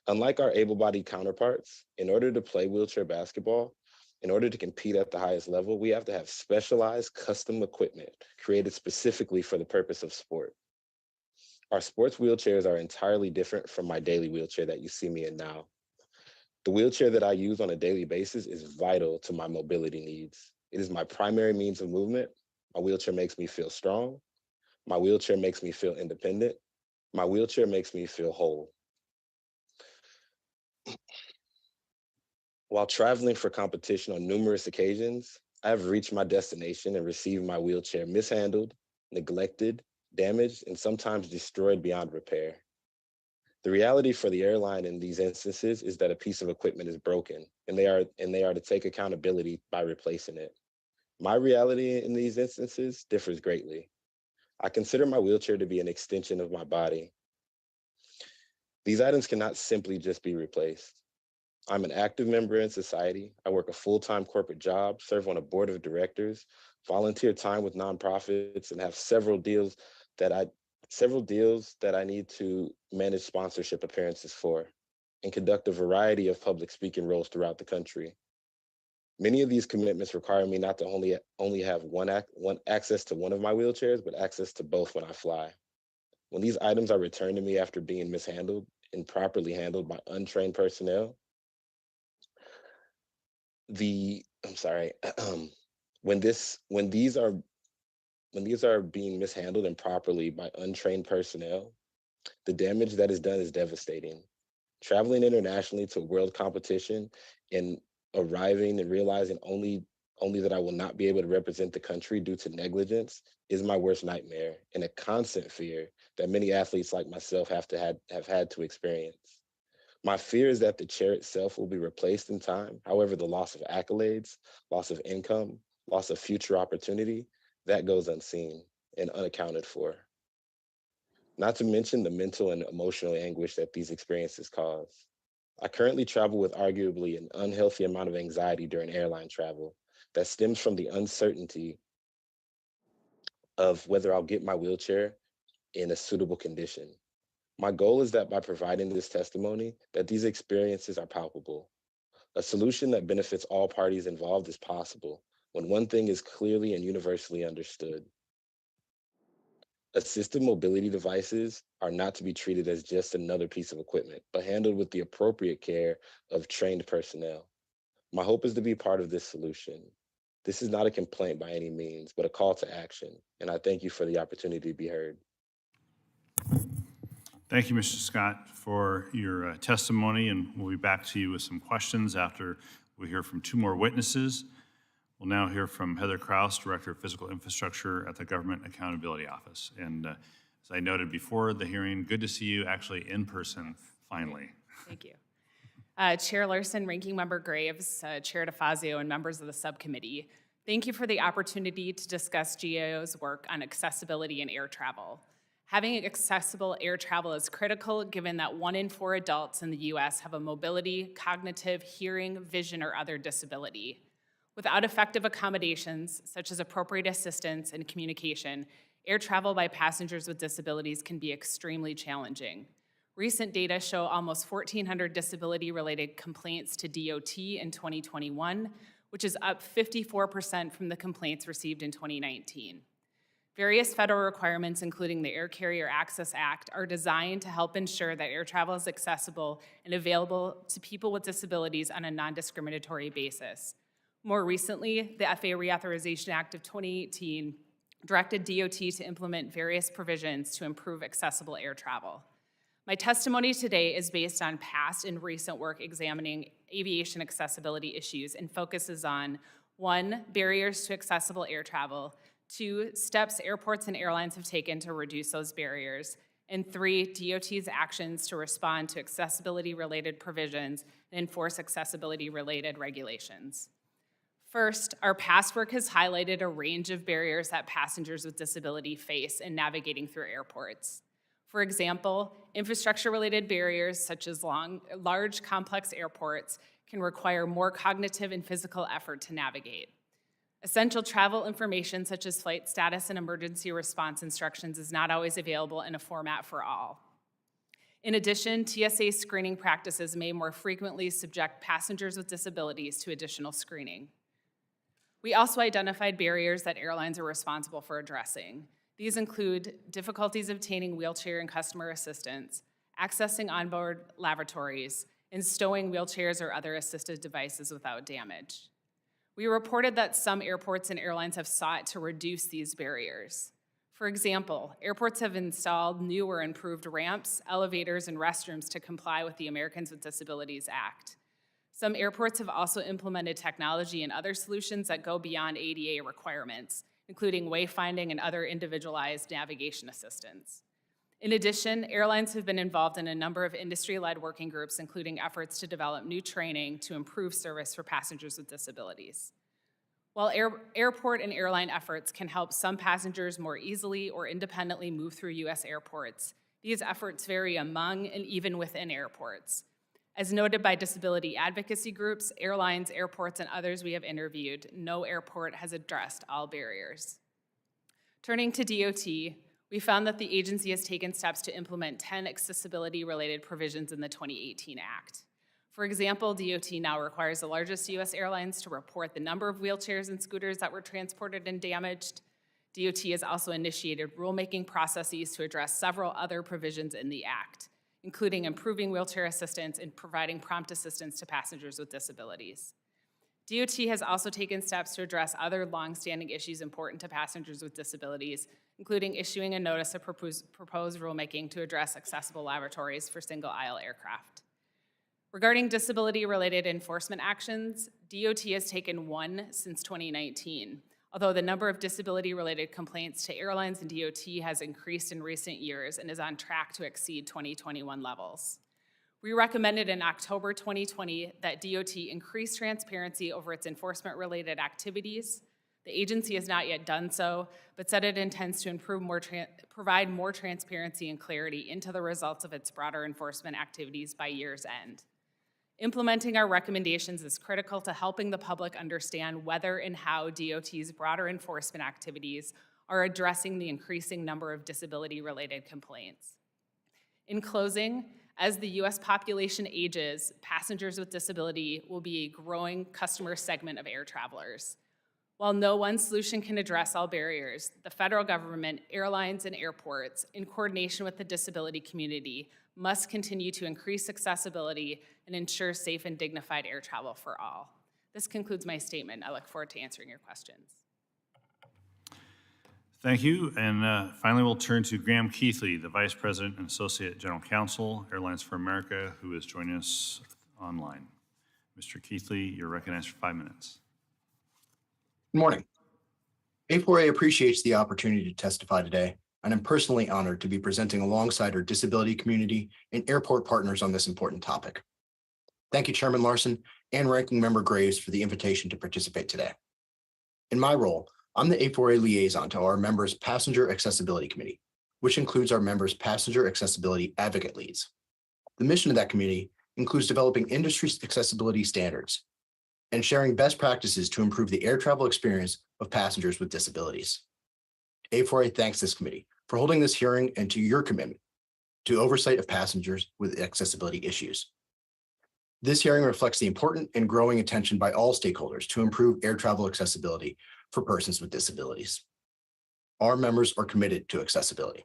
Unlike our able-bodied counterparts, in order to play wheelchair basketball, in order to compete at the highest level, we have to have specialized custom equipment created specifically for the purpose of sport. Our sports wheelchairs are entirely different from my daily wheelchair that you see me in now. The wheelchair that I use on a daily basis is vital to my mobility needs. It is my primary means of movement. My wheelchair makes me feel strong. My wheelchair makes me feel independent. My wheelchair makes me feel whole. While traveling for competition on numerous occasions, I have reached my destination and received my wheelchair mishandled, neglected, damaged, and sometimes destroyed beyond repair. The reality for the airline in these instances is that a piece of equipment is broken, and they are to take accountability by replacing it. My reality in these instances differs greatly. I consider my wheelchair to be an extension of my body. These items cannot simply just be replaced. I'm an active member in society. I work a full-time corporate job, serve on a board of directors, volunteer time with nonprofits, and have several deals that I need to manage sponsorship appearances for, and conduct a variety of public speaking roles throughout the country. Many of these commitments require me not to only have access to one of my wheelchairs, but access to both when I fly. When these items are returned to me after being mishandled, improperly handled by untrained personnel, when these are being mishandled improperly by untrained personnel, the damage that is done is devastating. Traveling internationally to world competition and arriving and realizing only that I will not be able to represent the country due to negligence is my worst nightmare, and a constant fear that many athletes like myself have had to experience. My fear is that the chair itself will be replaced in time. However, the loss of accolades, loss of income, loss of future opportunity, that goes unseen and unaccounted for. Not to mention the mental and emotional anguish that these experiences cause. I currently travel with arguably an unhealthy amount of anxiety during airline travel that stems from the uncertainty of whether I'll get my wheelchair in a suitable condition. My goal is that by providing this testimony, that these experiences are palpable. A solution that benefits all parties involved is possible when one thing is clearly and universally understood. Assistive mobility devices are not to be treated as just another piece of equipment, but handled with the appropriate care of trained personnel. My hope is to be part of this solution. This is not a complaint by any means, but a call to action, and I thank you for the opportunity to be heard. Thank you, Mr. Scott, for your testimony, and we'll be back to you with some questions after we hear from two more witnesses. We'll now hear from Heather Kraus, Director of Physical Infrastructure at the Government Accountability Office. And as I noted before the hearing, good to see you actually in person, finally. Thank you. Chair Larson, Ranking Member Graves, Chair DeFazio, and members of the subcommittee, thank you for the opportunity to discuss GAO's work on accessibility in air travel. Having accessible air travel is critical given that 1 in 4 adults in the US have a mobility, cognitive, hearing, vision, or other disability. Without effective accommodations, such as appropriate assistance and communication, air travel by passengers with disabilities can be extremely challenging. Recent data show almost 1,400 disability-related complaints to DOT in 2021, which is up 54% from the complaints received in 2019. Various federal requirements, including the Air Carrier Access Act, are designed to help ensure that air travel is accessible and available to people with disabilities on a non-discriminatory basis. More recently, the FAA Reauthorization Act of 2018 directed DOT to implement various provisions to improve accessible air travel. My testimony today is based on past and recent work examining aviation accessibility issues and focuses on 1, barriers to accessible air travel, 2, steps airports and airlines have taken to reduce those barriers, and 3, DOT's actions to respond to accessibility-related provisions and enforce accessibility-related regulations. First, our past work has highlighted a range of barriers that passengers with disability face in navigating through airports. For example, infrastructure-related barriers such as large, complex airports can require more cognitive and physical effort to navigate. Essential travel information such as flight status and emergency response instructions is not always available in a format for all. In addition, TSA screening practices may more frequently subject passengers with disabilities to additional screening. We also identified barriers that airlines are responsible for addressing. These include difficulties obtaining wheelchair and customer assistance, accessing onboard lavatories, and stowing wheelchairs or other assistive devices without damage. We reported that some airports and airlines have sought to reduce these barriers. For example, airports have installed new or improved ramps, elevators, and restrooms to comply with the Americans with Disabilities Act. Some airports have also implemented technology and other solutions that go beyond ADA requirements, including wayfinding and other individualized navigation assistance. In addition, airlines have been involved in a number of industry-led working groups, including efforts to develop new training to improve service for passengers with disabilities. While airport and airline efforts can help some passengers more easily or independently move through US airports, these efforts vary among and even within airports. As noted by disability advocacy groups, airlines, airports, and others we have interviewed, no airport has addressed all barriers. Turning to DOT, we found that the agency has taken steps to implement 10 accessibility-related provisions in the 2018 Act. For example, DOT now requires the largest US airlines to report the number of wheelchairs and scooters that were transported and damaged. DOT has also initiated rulemaking processes to address several other provisions in the Act, including improving wheelchair assistance and providing prompt assistance to passengers with disabilities. DOT has also taken steps to address other longstanding issues important to passengers with disabilities, including issuing a notice of proposed rulemaking to address accessible lavatories for single-aisle aircraft. Regarding disability-related enforcement actions, DOT has taken 1 since 2019, although the number of disability-related complaints to airlines and DOT has increased in recent years and is on track to exceed 2021 levels. We recommended in October 2020 that DOT increase transparency over its enforcement-related activities. The agency has not yet done so, but said it intends to provide more transparency and clarity into the results of its broader enforcement activities by year's end. Implementing our recommendations is critical to helping the public understand whether and how DOT's broader enforcement activities are addressing the increasing number of disability-related complaints. In closing, as the U.S. population ages, passengers with disability will be a growing customer segment of air travelers. While no one solution can address all barriers, the federal government, airlines, and airports, in coordination with the disability community, must continue to increase accessibility and ensure safe and dignified air travel for all. This concludes my statement. I look forward to answering your questions. Thank you. And finally, we'll turn to Graham Keithley, the Vice President and Associate General Counsel, Airlines for America, who is joining us online. Mr. Keithley, you're recognized for 5 minutes. Good morning. A4A appreciates the opportunity to testify today, and I'm personally honored to be presenting alongside our disability community and airport partners on this important topic. Thank you, Chairman Larson and Ranking Member Graves, for the invitation to participate today. In my role, I'm the A4A liaison to our members' Passenger Accessibility Committee, which includes our members' Passenger Accessibility Advocate Leads. The mission of that committee includes developing industry accessibility standards and sharing best practices to improve the air travel experience of passengers with disabilities. A4A thanks this committee for holding this hearing and to your commitment to oversight of passengers with accessibility issues. This hearing reflects the important and growing attention by all stakeholders to improve air travel accessibility for persons with disabilities. Our members are committed to accessibility,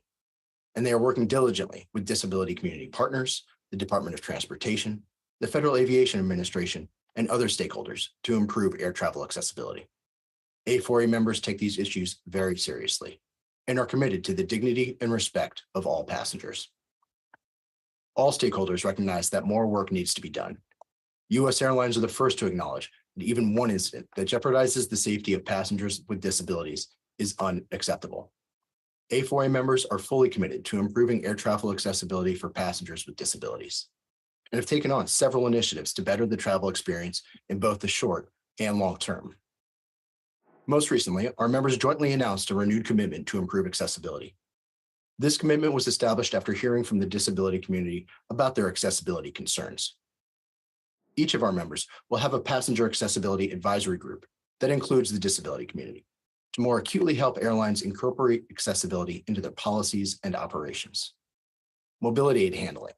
and they are working diligently with disability community partners, the Department of Transportation, the Federal Aviation Administration, and other stakeholders to improve air travel accessibility. A4A members take these issues very seriously and are committed to the dignity and respect of all passengers. All stakeholders recognize that more work needs to be done. U.S. airlines are the first to acknowledge that even one incident that jeopardizes the safety of passengers with disabilities is unacceptable. A4A members are fully committed to improving air travel accessibility for passengers with disabilities and have taken on several initiatives to better the travel experience in both the short and long term. Most recently, our members jointly announced a renewed commitment to improve accessibility. This commitment was established after hearing from the disability community about their accessibility concerns. Each of our members will have a passenger accessibility advisory group that includes the disability community to more acutely help airlines incorporate accessibility into their policies and operations. Mobility aid handling.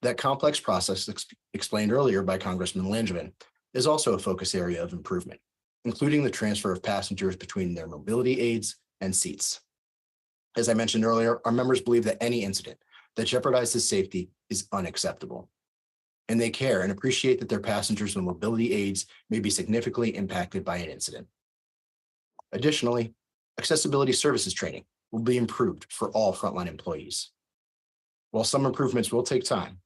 That complex process explained earlier by Congressman Langevin is also a focus area of improvement, including the transfer of passengers between their mobility aids and seats. As I mentioned earlier, our members believe that any incident that jeopardizes safety is unacceptable, and they care and appreciate that their passengers with mobility aids may be significantly impacted by an incident. Additionally, accessibility services training will be improved for all frontline employees. While some improvements will take time,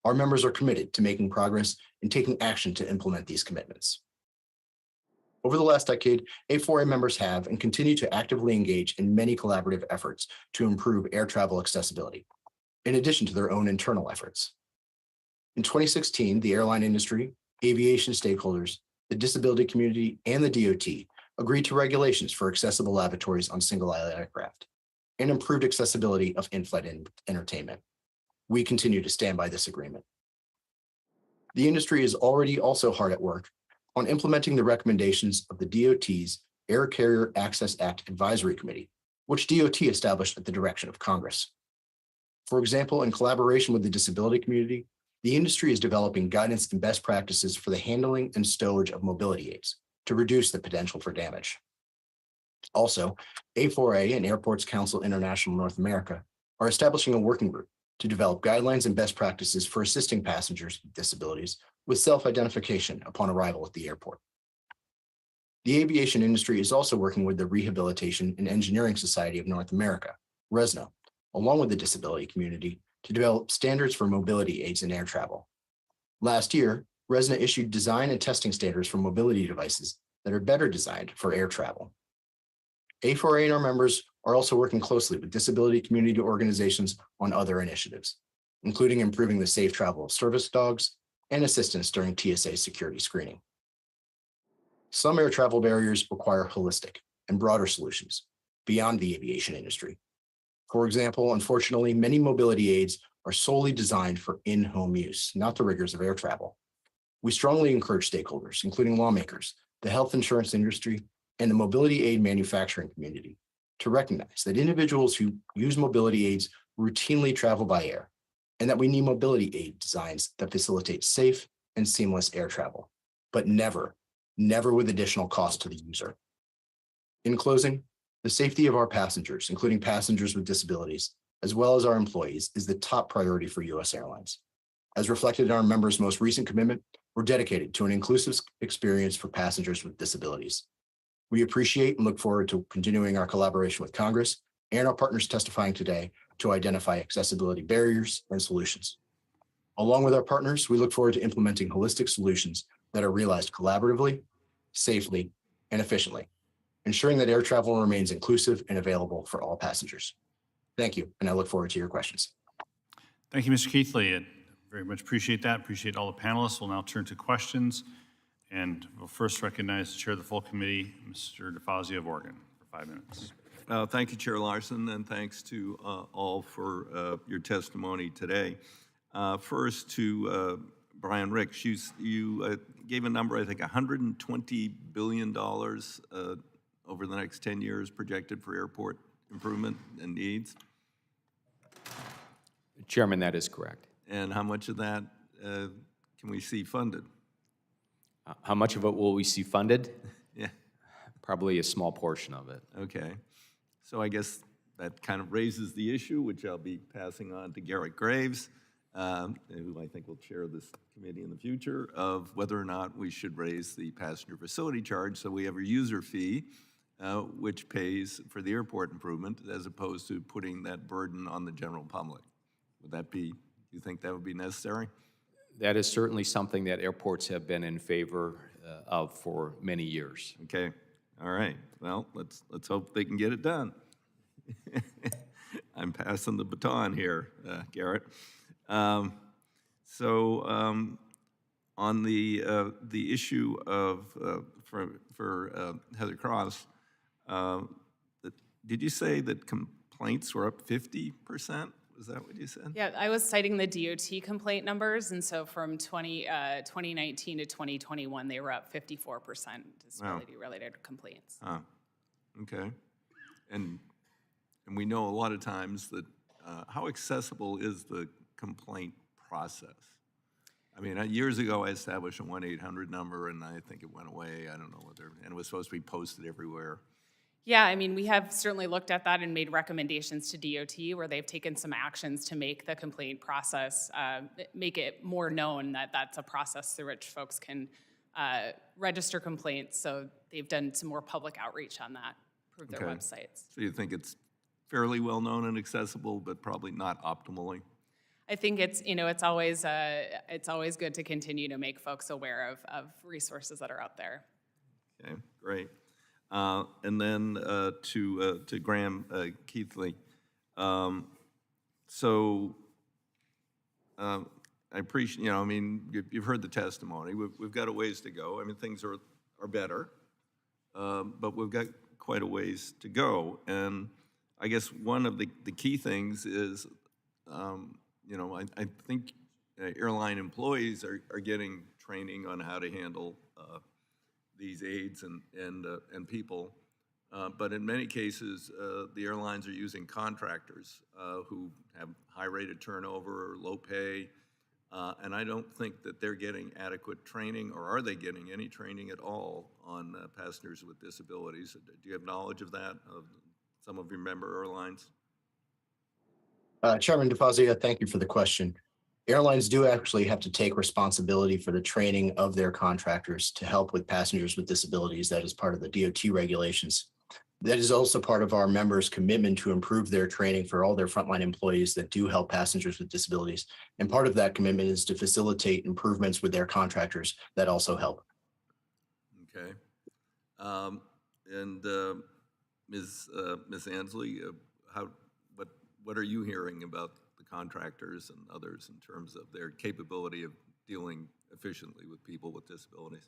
our members are committed to making progress and taking action to implement these commitments. Over the last decade, A4A members have and continue to actively engage in many collaborative efforts to improve air travel accessibility, in addition to their own internal efforts. In 2016, the airline industry, aviation stakeholders, the disability community, and the DOT agreed to regulations for accessible lavatories on single-aisle aircraft and improved accessibility of in-flight entertainment. We continue to stand by this agreement. The industry is already also hard at work on implementing the recommendations of the DOT's Air Carrier Access Act Advisory Committee, which DOT established at the direction of Congress. For example, in collaboration with the disability community, the industry is developing guidance and best practices for the handling and stowage of mobility aids to reduce the potential for damage. Also, A4A and Airports Council International North America are establishing a working group to develop guidelines and best practices for assisting passengers with disabilities with self-identification upon arrival at the airport. The aviation industry is also working with the Rehabilitation and Engineering Society of North America, RESNA, along with the disability community to develop standards for mobility aids in air travel. Last year, RESNA issued design and testing standards for mobility devices that are better designed for air travel. A4A and our members are also working closely with disability community organizations on other initiatives, including improving the safe travel of service dogs and assistance during TSA security screening. Some air travel barriers require holistic and broader solutions beyond the aviation industry. For example, unfortunately, many mobility aids are solely designed for in-home use, not the rigors of air travel. We strongly encourage stakeholders, including lawmakers, the health insurance industry, and the mobility aid manufacturing community, to recognize that individuals who use mobility aids routinely travel by air, and that we need mobility aid designs that facilitate safe and seamless air travel, but never with additional cost to the user. In closing, the safety of our passengers, including passengers with disabilities, as well as our employees, is the top priority for U.S. Airlines. As reflected in our members' most recent commitment, we're dedicated to an inclusive experience for passengers with disabilities. We appreciate and look forward to continuing our collaboration with Congress and our partners testifying today to identify accessibility barriers and solutions. Along with our partners, we look forward to implementing holistic solutions that are realized collaboratively, safely, and efficiently, ensuring that air travel remains inclusive and available for all passengers. Thank you, and I look forward to your questions. Thank you, Mr. Keithley. I very much appreciate that. Appreciate all the panelists. We'll now turn to questions. And we'll first recognize the chair of the full committee, Mr. DeFazio of Oregon, for 5 minutes. Thank you, Chair Larson, and thanks to all for your testimony today. First to Brian Ricks, you gave a number, I think $120 billion over the next 10 years projected for airport improvement and needs. Chairman, that is correct. And how much of that can we see funded? How much of it will we see funded? Yeah. Probably a small portion of it. Okay. So I guess that kind of raises the issue, which I'll be passing on to Garrett Graves, who I think will chair this committee in the future, of whether or not we should raise the passenger facility charge so we have a user fee which pays for the airport improvement as opposed to putting that burden on the general public. Would that be, do you think that would be necessary? That is certainly something that airports have been in favor of for many years. Okay, all right. Well, let's hope they can get it done. I'm passing the baton here, Garrett. On the issue of for Heather Cross, did you say that complaints were up 50%? Is that what you said? Yeah, I was citing the DOT complaint numbers, and so from 2019 to 2021, they were up 54% disability-related complaints. Okay. And we know a lot of times that, how accessible is the complaint process? I mean, years ago, I established a 1-800 number, and I think it went away. I don't know whether, and it was supposed to be posted everywhere. Yeah, I mean, we have certainly looked at that and made recommendations to DOT where they've taken some actions to make the complaint process, make it more known that that's a process through which folks can register complaints. So they've done some more public outreach on that, improve their websites. So you think it's fairly well known and accessible, but probably not optimally? I think it's, you know, it's always good to continue to make folks aware of resources that are out there. Okay, great. And then to Graham Keithley. I appreciate, you know, I mean, you've heard the testimony. We've got a ways to go. I mean, things are better, but we've got quite a ways to go. And I guess one of the key things is, you know, I think airline employees are getting training on how to handle these aids and people, but in many cases, the airlines are using contractors who have high rate of turnover or low pay, and I don't think that they're getting adequate training, or are they getting any training at all on passengers with disabilities? Do you have knowledge of that, of some of your member airlines? Chairman DeFazio, thank you for the question. Airlines do actually have to take responsibility for the training of their contractors to help with passengers with disabilities. That is part of the DOT regulations. That is also part of our members' commitment to improve their training for all their frontline employees that do help passengers with disabilities. And part of that commitment is to facilitate improvements with their contractors that also help. Okay. Ms. Ansley, what are you hearing about the contractors and others in terms of their capability of dealing efficiently with people with disabilities?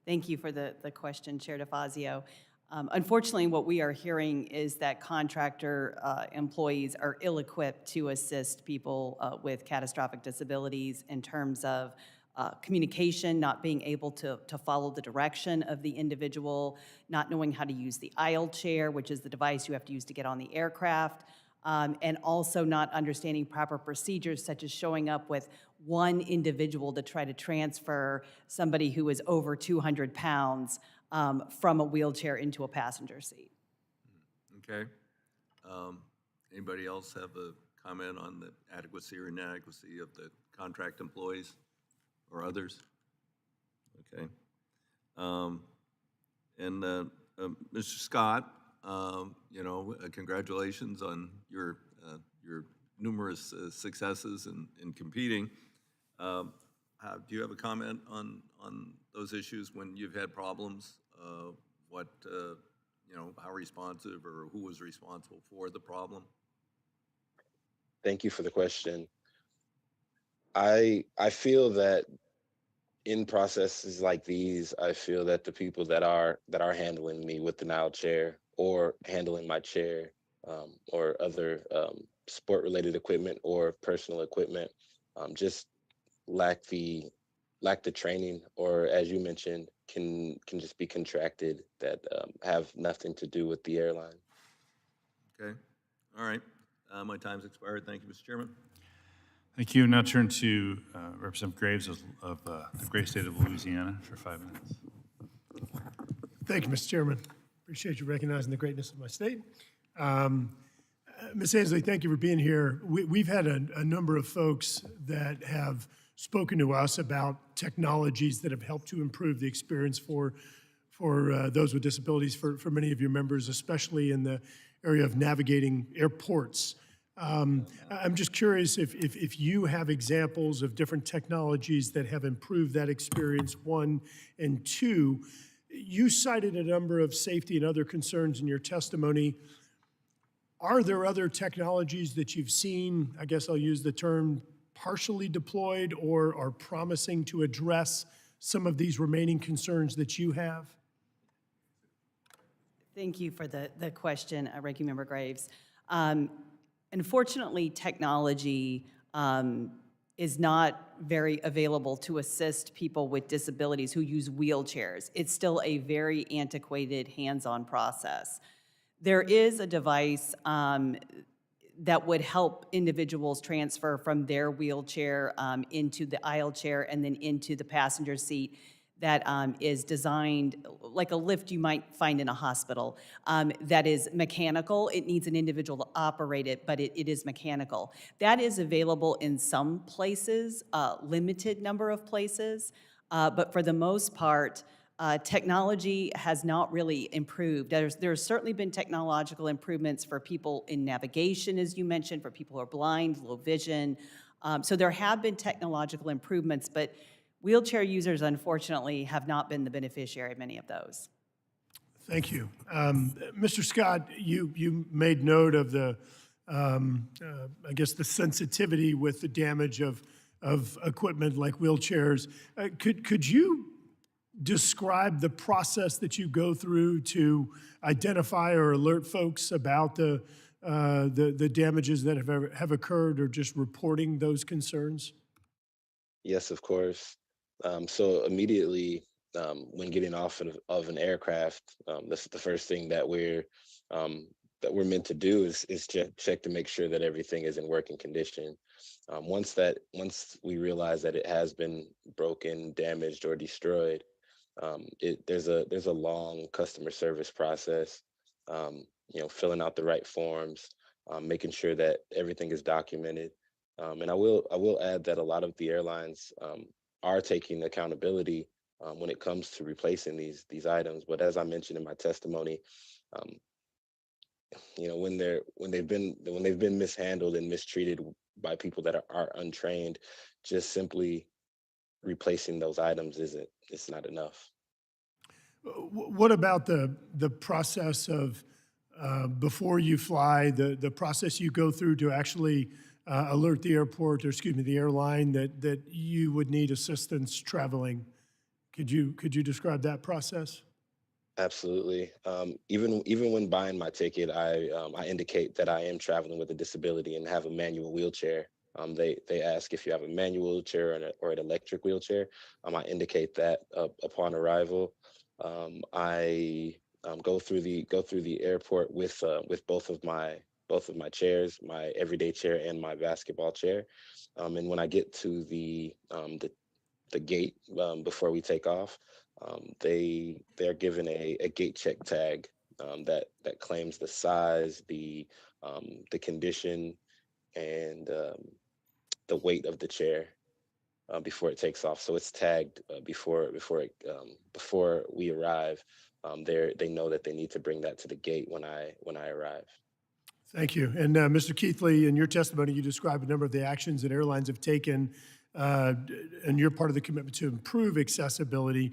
Thank you for the question, Chair DeFazio. Unfortunately, what we are hearing is that contractor employees are ill-equipped to assist people with catastrophic disabilities in terms of communication, not being able to follow the direction of the individual, not knowing how to use the aisle chair, which is the device you have to use to get on the aircraft, and also not understanding proper procedures, such as showing up with one individual to try to transfer somebody who is over 200 pounds from a wheelchair into a passenger seat. Okay. Anybody else have a comment on the adequacy or inadequacy of the contract employees or others? Okay. Mr. Scott, congratulations on your numerous successes in competing. Do you have a comment on those issues when you've had problems? How responsive or who was responsible for the problem? Thank you for the question. I feel that in processes like these, I feel that the people that are handling me with the Nile chair or handling my chair or other sport-related equipment or personal equipment just lack the training, or as you mentioned, can just be contracted that have nothing to do with the airline. Okay. All right. My time's expired. Thank you, Mr. Chairman. Thank you. Now turn to Representative Graves of the great state of Louisiana for 5 minutes. Thank you, Mr. Chairman. Appreciate you recognizing the greatness of my state. Ms. Ansley, thank you for being here. We've had a number of folks that have spoken to us about technologies that have helped to improve the experience for those with disabilities, for many of your members, especially in the area of navigating airports. I'm just curious if you have examples of different technologies that have improved that experience, one, and two, you cited a number of safety and other concerns in your testimony. Are there other technologies that you've seen, I guess I'll use the term, partially deployed or are promising to address some of these remaining concerns that you have? Thank you for the question, Ranking Member Graves. Unfortunately, technology is not very available to assist people with disabilities who use wheelchairs. It's still a very antiquated, hands-on process. There is a device that would help individuals transfer from their wheelchair into the aisle chair and then into the passenger seat that is designed like a lift you might find in a hospital that is mechanical. It needs an individual to operate it, but it is mechanical. That is available in some places, limited number of places, but for the most part, technology has not really improved. There's certainly been technological improvements for people in navigation, as you mentioned, for people who are blind, low vision. So there have been technological improvements, but wheelchair users, unfortunately, have not been the beneficiary of many of those. Thank you. Mr. Scott, you made note of the, I guess, the sensitivity with the damage of equipment like wheelchairs. Could you describe the process that you go through to identify or alert folks about the damages that have occurred, or just reporting those concerns? Yes, of course. So immediately when getting off of an aircraft, that's the first thing that we're meant to do is check to make sure that everything is in working condition. Once we realize that it has been broken, damaged, or destroyed, there's a long customer service process. Filling out the right forms, making sure that everything is documented. And I will add that a lot of the airlines are taking accountability when it comes to replacing these items. But as I mentioned in my testimony, when they've been mishandled and mistreated by people that are untrained, just simply replacing those items it's not enough. What about the process of before you fly, the process you go through to actually alert the airport, or excuse me, the airline that you would need assistance traveling? Could you describe that process? Absolutely. Even when buying my ticket, I indicate that I am traveling with a disability and have a manual wheelchair. They ask if you have a manual wheelchair or an electric wheelchair. I indicate that upon arrival. I go through the airport with both of my chairs, my everyday chair and my basketball chair. And when I get to the gate before we take off, they're given a gate check tag that claims the size, the condition, and the weight of the chair before it takes off. So it's tagged before we arrive. They know that they need to bring that to the gate when I arrive. Thank you. And Mr. Keithley, in your testimony, you described a number of the actions that airlines have taken, and you're part of the commitment to improve accessibility.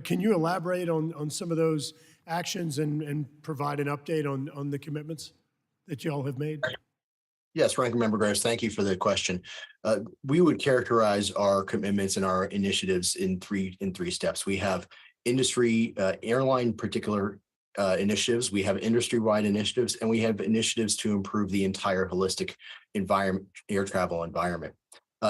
Can you elaborate on some of those actions and provide an update on the commitments that you all have made? Yes, Ranking Member Graves, thank you for the question. We would characterize our commitments and our initiatives in three steps. We have industry, airline particular initiatives, we have industry-wide initiatives, and we have initiatives to improve the entire holistic environment, air travel environment.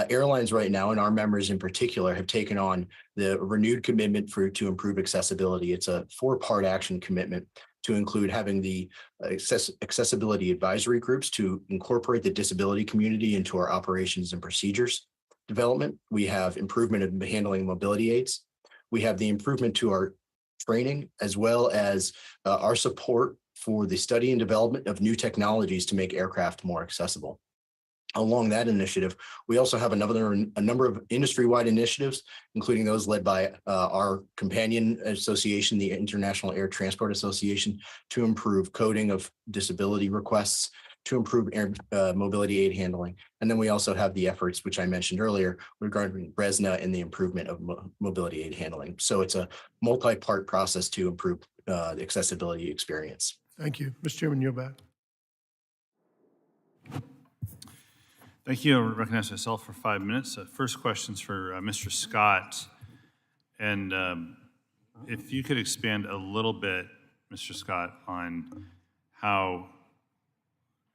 Airlines right now, and our members in particular, have taken on the renewed commitment to improve accessibility. It's a 4-part action commitment to include having the accessibility advisory groups to incorporate the disability community into our operations and procedures development. We have improvement in handling mobility aids. We have the improvement to our training, as well as our support for the study and development of new technologies to make aircraft more accessible. Along that initiative, we also have a number of industry-wide initiatives, including those led by our companion association, the International Air Transport Association, to improve coding of disability requests, to improve air mobility aid handling. And then we also have the efforts, which I mentioned earlier, regarding BRESNA and the improvement of mobility aid handling. So it's a multi-part process to improve the accessibility experience. Thank you. Mr. Chairman, you're back. Thank you. I'll recognize myself for 5 minutes. First question's for Mr. Scott. And if you could expand a little bit, Mr. Scott, on how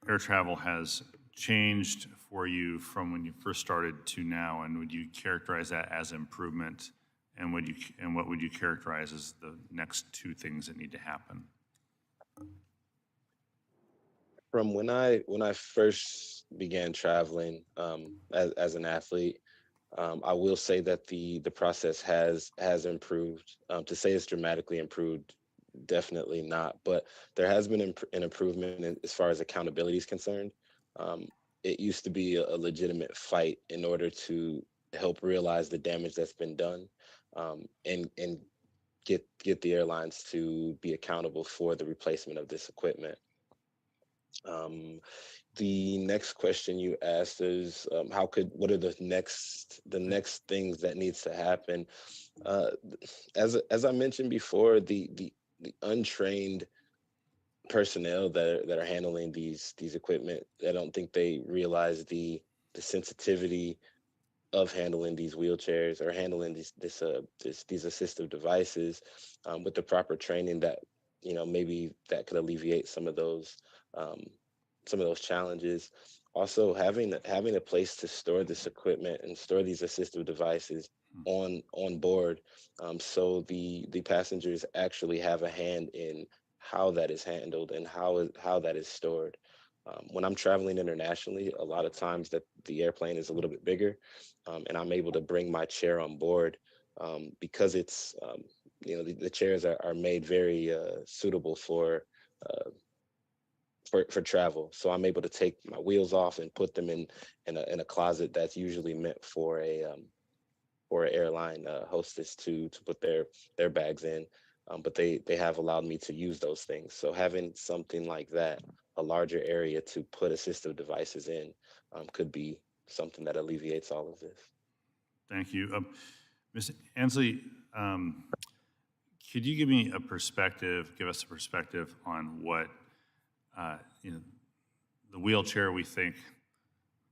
air travel has changed for you from when you first started to now, and would you characterize that as improvement? And what would you characterize as the next 2 things that need to happen? From when I first began traveling as an athlete, I will say that the process has improved. To say it's dramatically improved, definitely not. But there has been an improvement as far as accountability is concerned. It used to be a legitimate fight in order to help realize the damage that's been done, and get the airlines to be accountable for the replacement of this equipment. The next question you asked is what are the next things that needs to happen? As I mentioned before, the untrained personnel that are handling these equipment, I don't think they realize the sensitivity of handling these wheelchairs or handling these assistive devices with the proper training that maybe that could alleviate some of those challenges. Also, having a place to store this equipment and store these assistive devices on board, so the passengers actually have a hand in how that is handled and how that is stored. When I'm traveling internationally, a lot of times that the airplane is a little bit bigger, and I'm able to bring my chair on board because it's the chairs are made very suitable for travel. So I'm able to take my wheels off and put them in a closet that's usually meant for an airline hostess to put their bags in. But they have allowed me to use those things. So having something like that, a larger area to put assistive devices in, could be something that alleviates all of this. Thank you. Ms. Ansley, could you give us a perspective on what the wheelchair we think,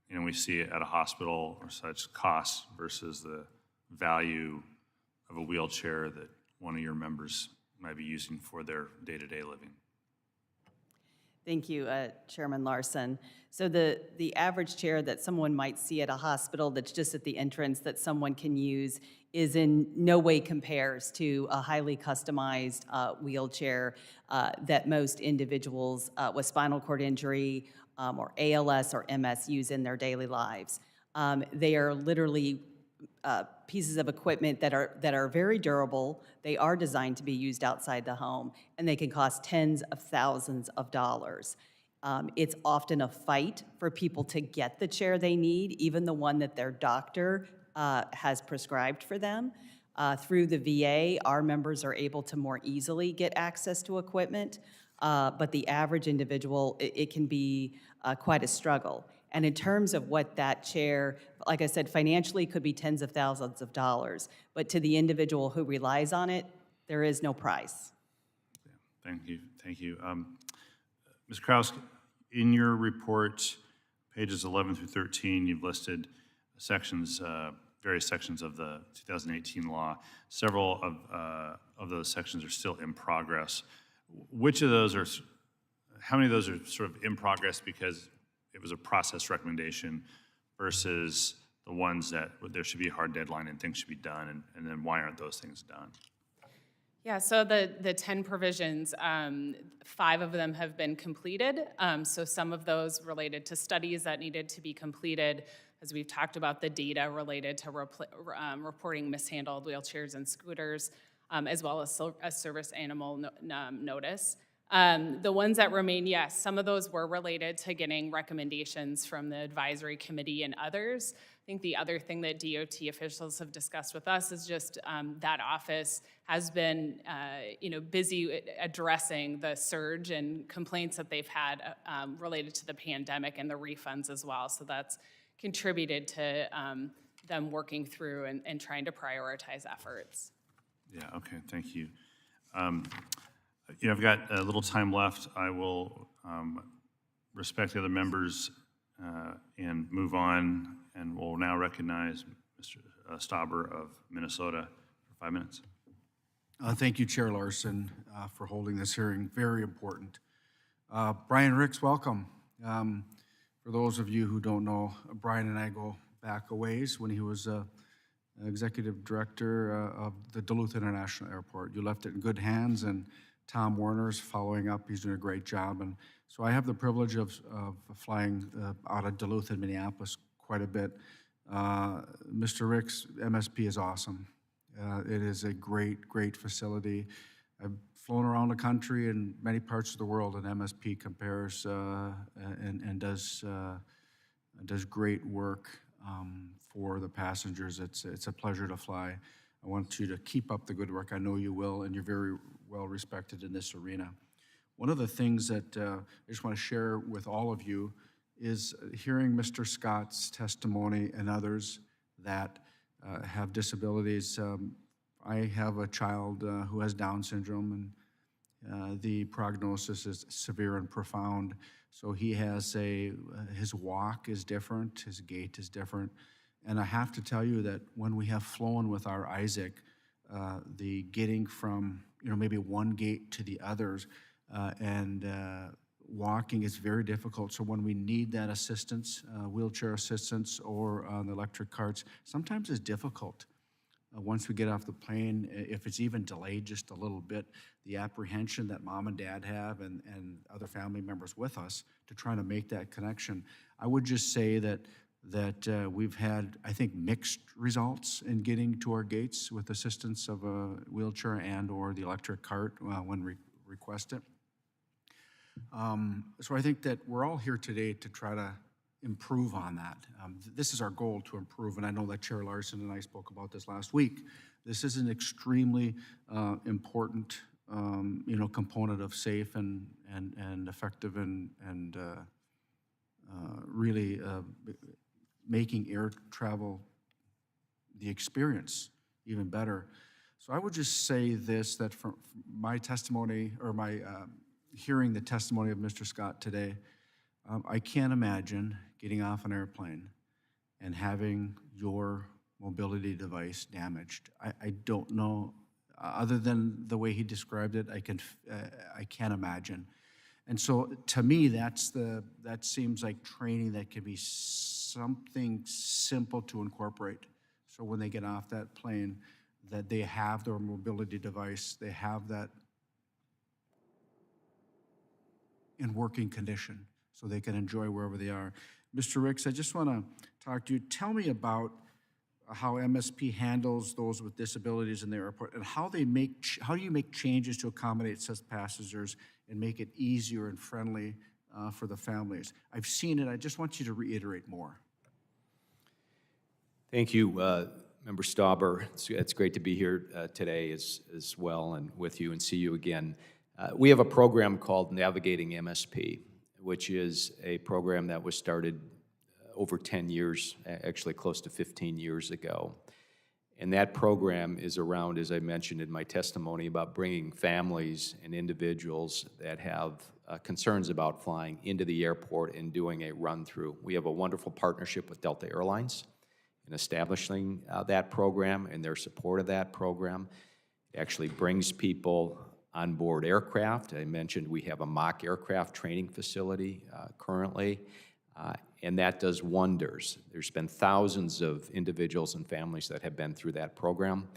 we see it at a hospital or such costs versus the value of a wheelchair that one of your members might be using for their day-to-day living? Thank you, Chairman Larson. So the average chair that someone might see at a hospital that's just at the entrance that someone can use is in no way compares to a highly customized wheelchair that most individuals with spinal cord injury or ALS or MS use in their daily lives. They are literally pieces of equipment that are very durable. They are designed to be used outside the home, and they can cost tens of thousands of dollars. It's often a fight for people to get the chair they need, even the one that their doctor has prescribed for them. Through the VA, our members are able to more easily get access to equipment, but the average individual, it can be quite a struggle. And in terms of what that chair, like I said, financially could be tens of thousands of dollars, but to the individual who relies on it, there is no price. Thank you. Thank you. Ms. Kraus, in your report, pages 11 through 13, you've listed sections, various sections of the 2018 law. Several of those sections are still in progress. Which of those are, how many of those are sort of in progress because it was a process recommendation versus the ones that there should be a hard deadline and things should be done, and then why aren't those things done? Yeah, so the 10 provisions, 5 of them have been completed. So some of those related to studies that needed to be completed, as we've talked about the data related to reporting mishandled wheelchairs and scooters, as well as a service animal notice. The ones that remain, yes, some of those were related to getting recommendations from the advisory committee and others. I think the other thing that DOT officials have discussed with us is just that office has been busy addressing the surge and complaints that they've had related to the pandemic and the refunds as well. So that's contributed to them working through and trying to prioritize efforts. Yeah, okay, thank you. I've got a little time left. I will respect the other members and move on, and we'll now recognize Mr. Stauber of Minnesota for 5 minutes. Thank you, Chair Larson, for holding this hearing. Very important. Brian Ricks, welcome. For those of you who don't know, Brian and I go back a ways when he was executive director of the Duluth International Airport. You left it in good hands, and Tom Warner's following up. He's doing a great job. And so I have the privilege of flying out of Duluth and Minneapolis quite a bit. Mr. Ricks, MSP is awesome. It is a great, great facility. I've flown around the country in many parts of the world, and MSP compares and does great work for the passengers. It's a pleasure to fly. I want you to keep up the good work. I know you will, and you're very well respected in this arena. One of the things that I just want to share with all of you is hearing Mr. Scott's testimony and others that have disabilities. I have a child who has Down syndrome, and the prognosis is severe and profound. So he has his walk is different, his gait is different. And I have to tell you that when we have flown with our Isaac, the getting from maybe one gate to the others and walking is very difficult. So when we need that assistance, wheelchair assistance or on the electric carts, sometimes it's difficult. Once we get off the plane, if it's even delayed just a little bit, the apprehension that mom and dad have and other family members with us to try to make that connection. I would just say that we've had, I think, mixed results in getting to our gates with assistance of a wheelchair and or the electric cart when requested. So I think that we're all here today to try to improve on that. This is our goal, to improve, and I know that Chair Larson and I spoke about this last week. This is an extremely important component of safe and effective and really making air travel, the experience, even better. So I would just say this, that from my testimony, or my hearing the testimony of Mr. Scott today, I can't imagine getting off an airplane and having your mobility device damaged. I don't know, other than the way he described it, I can't imagine. And so to me, that seems like training that could be something simple to incorporate. So when they get off that plane, that they have their mobility device, they have that in working condition so they can enjoy wherever they are. Mr. Ricks, I just want to talk to you. Tell me about how MSP handles those with disabilities in the airport and how do you make changes to accommodate such passengers and make it easier and friendly for the families? I've seen it. I just want you to reiterate more. Thank you, Member Stauber. It's great to be here today as well and with you and see you again. We have a program called Navigating MSP, which is a program that was started over 10 years, actually close to 15 years ago. And that program is around, as I mentioned in my testimony, about bringing families and individuals that have concerns about flying into the airport and doing a run-through. We have a wonderful partnership with Delta Airlines in establishing that program and their support of that program. It actually brings people on board aircraft. I mentioned we have a mock aircraft training facility currently, and that does wonders. There's been thousands of individuals and families that have been through that program,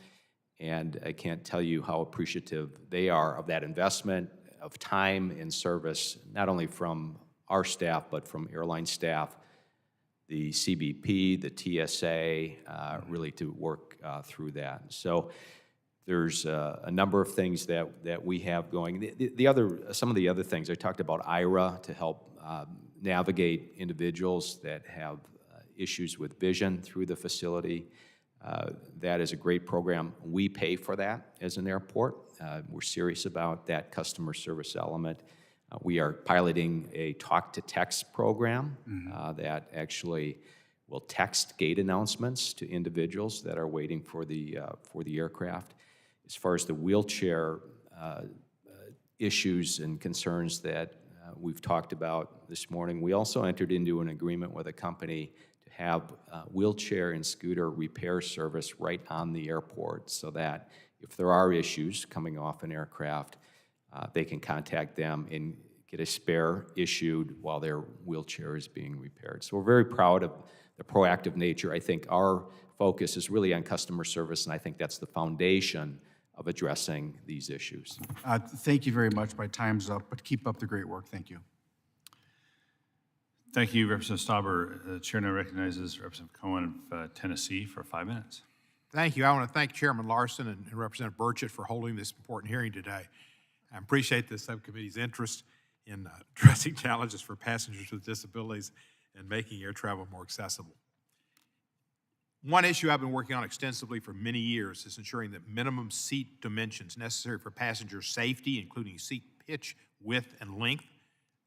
and I can't tell you how appreciative they are of that investment of time and service, not only from our staff, but from airline staff, the CBP, the TSA, really to work through that. So there's a number of things that we have going. Some of the other things, I talked about IRA to help navigate individuals that have issues with vision through the facility. That is a great program. We pay for that as an airport. We're serious about that customer service element. We are piloting a talk-to-text program that actually will text gate announcements to individuals that are waiting for the aircraft. As far as the wheelchair issues and concerns that we've talked about this morning, we also entered into an agreement with a company to have wheelchair and scooter repair service right on the airport so that if there are issues coming off an aircraft, they can contact them and get a spare issued while their wheelchair is being repaired. So we're very proud of the proactive nature. I think our focus is really on customer service, and I think that's the foundation of addressing these issues. Thank you very much. My time's up, but keep up the great work. Thank you. Thank you, Representative Stauber. The chair now recognizes Representative Cohen of Tennessee for 5 minutes. Thank you. I want to thank Chairman Larson and Representative Burchett for holding this important hearing today. I appreciate the subcommittee's interest in addressing challenges for passengers with disabilities and making air travel more accessible. One issue I've been working on extensively for many years is ensuring that minimum seat dimensions necessary for passenger safety, including seat pitch, width, and length,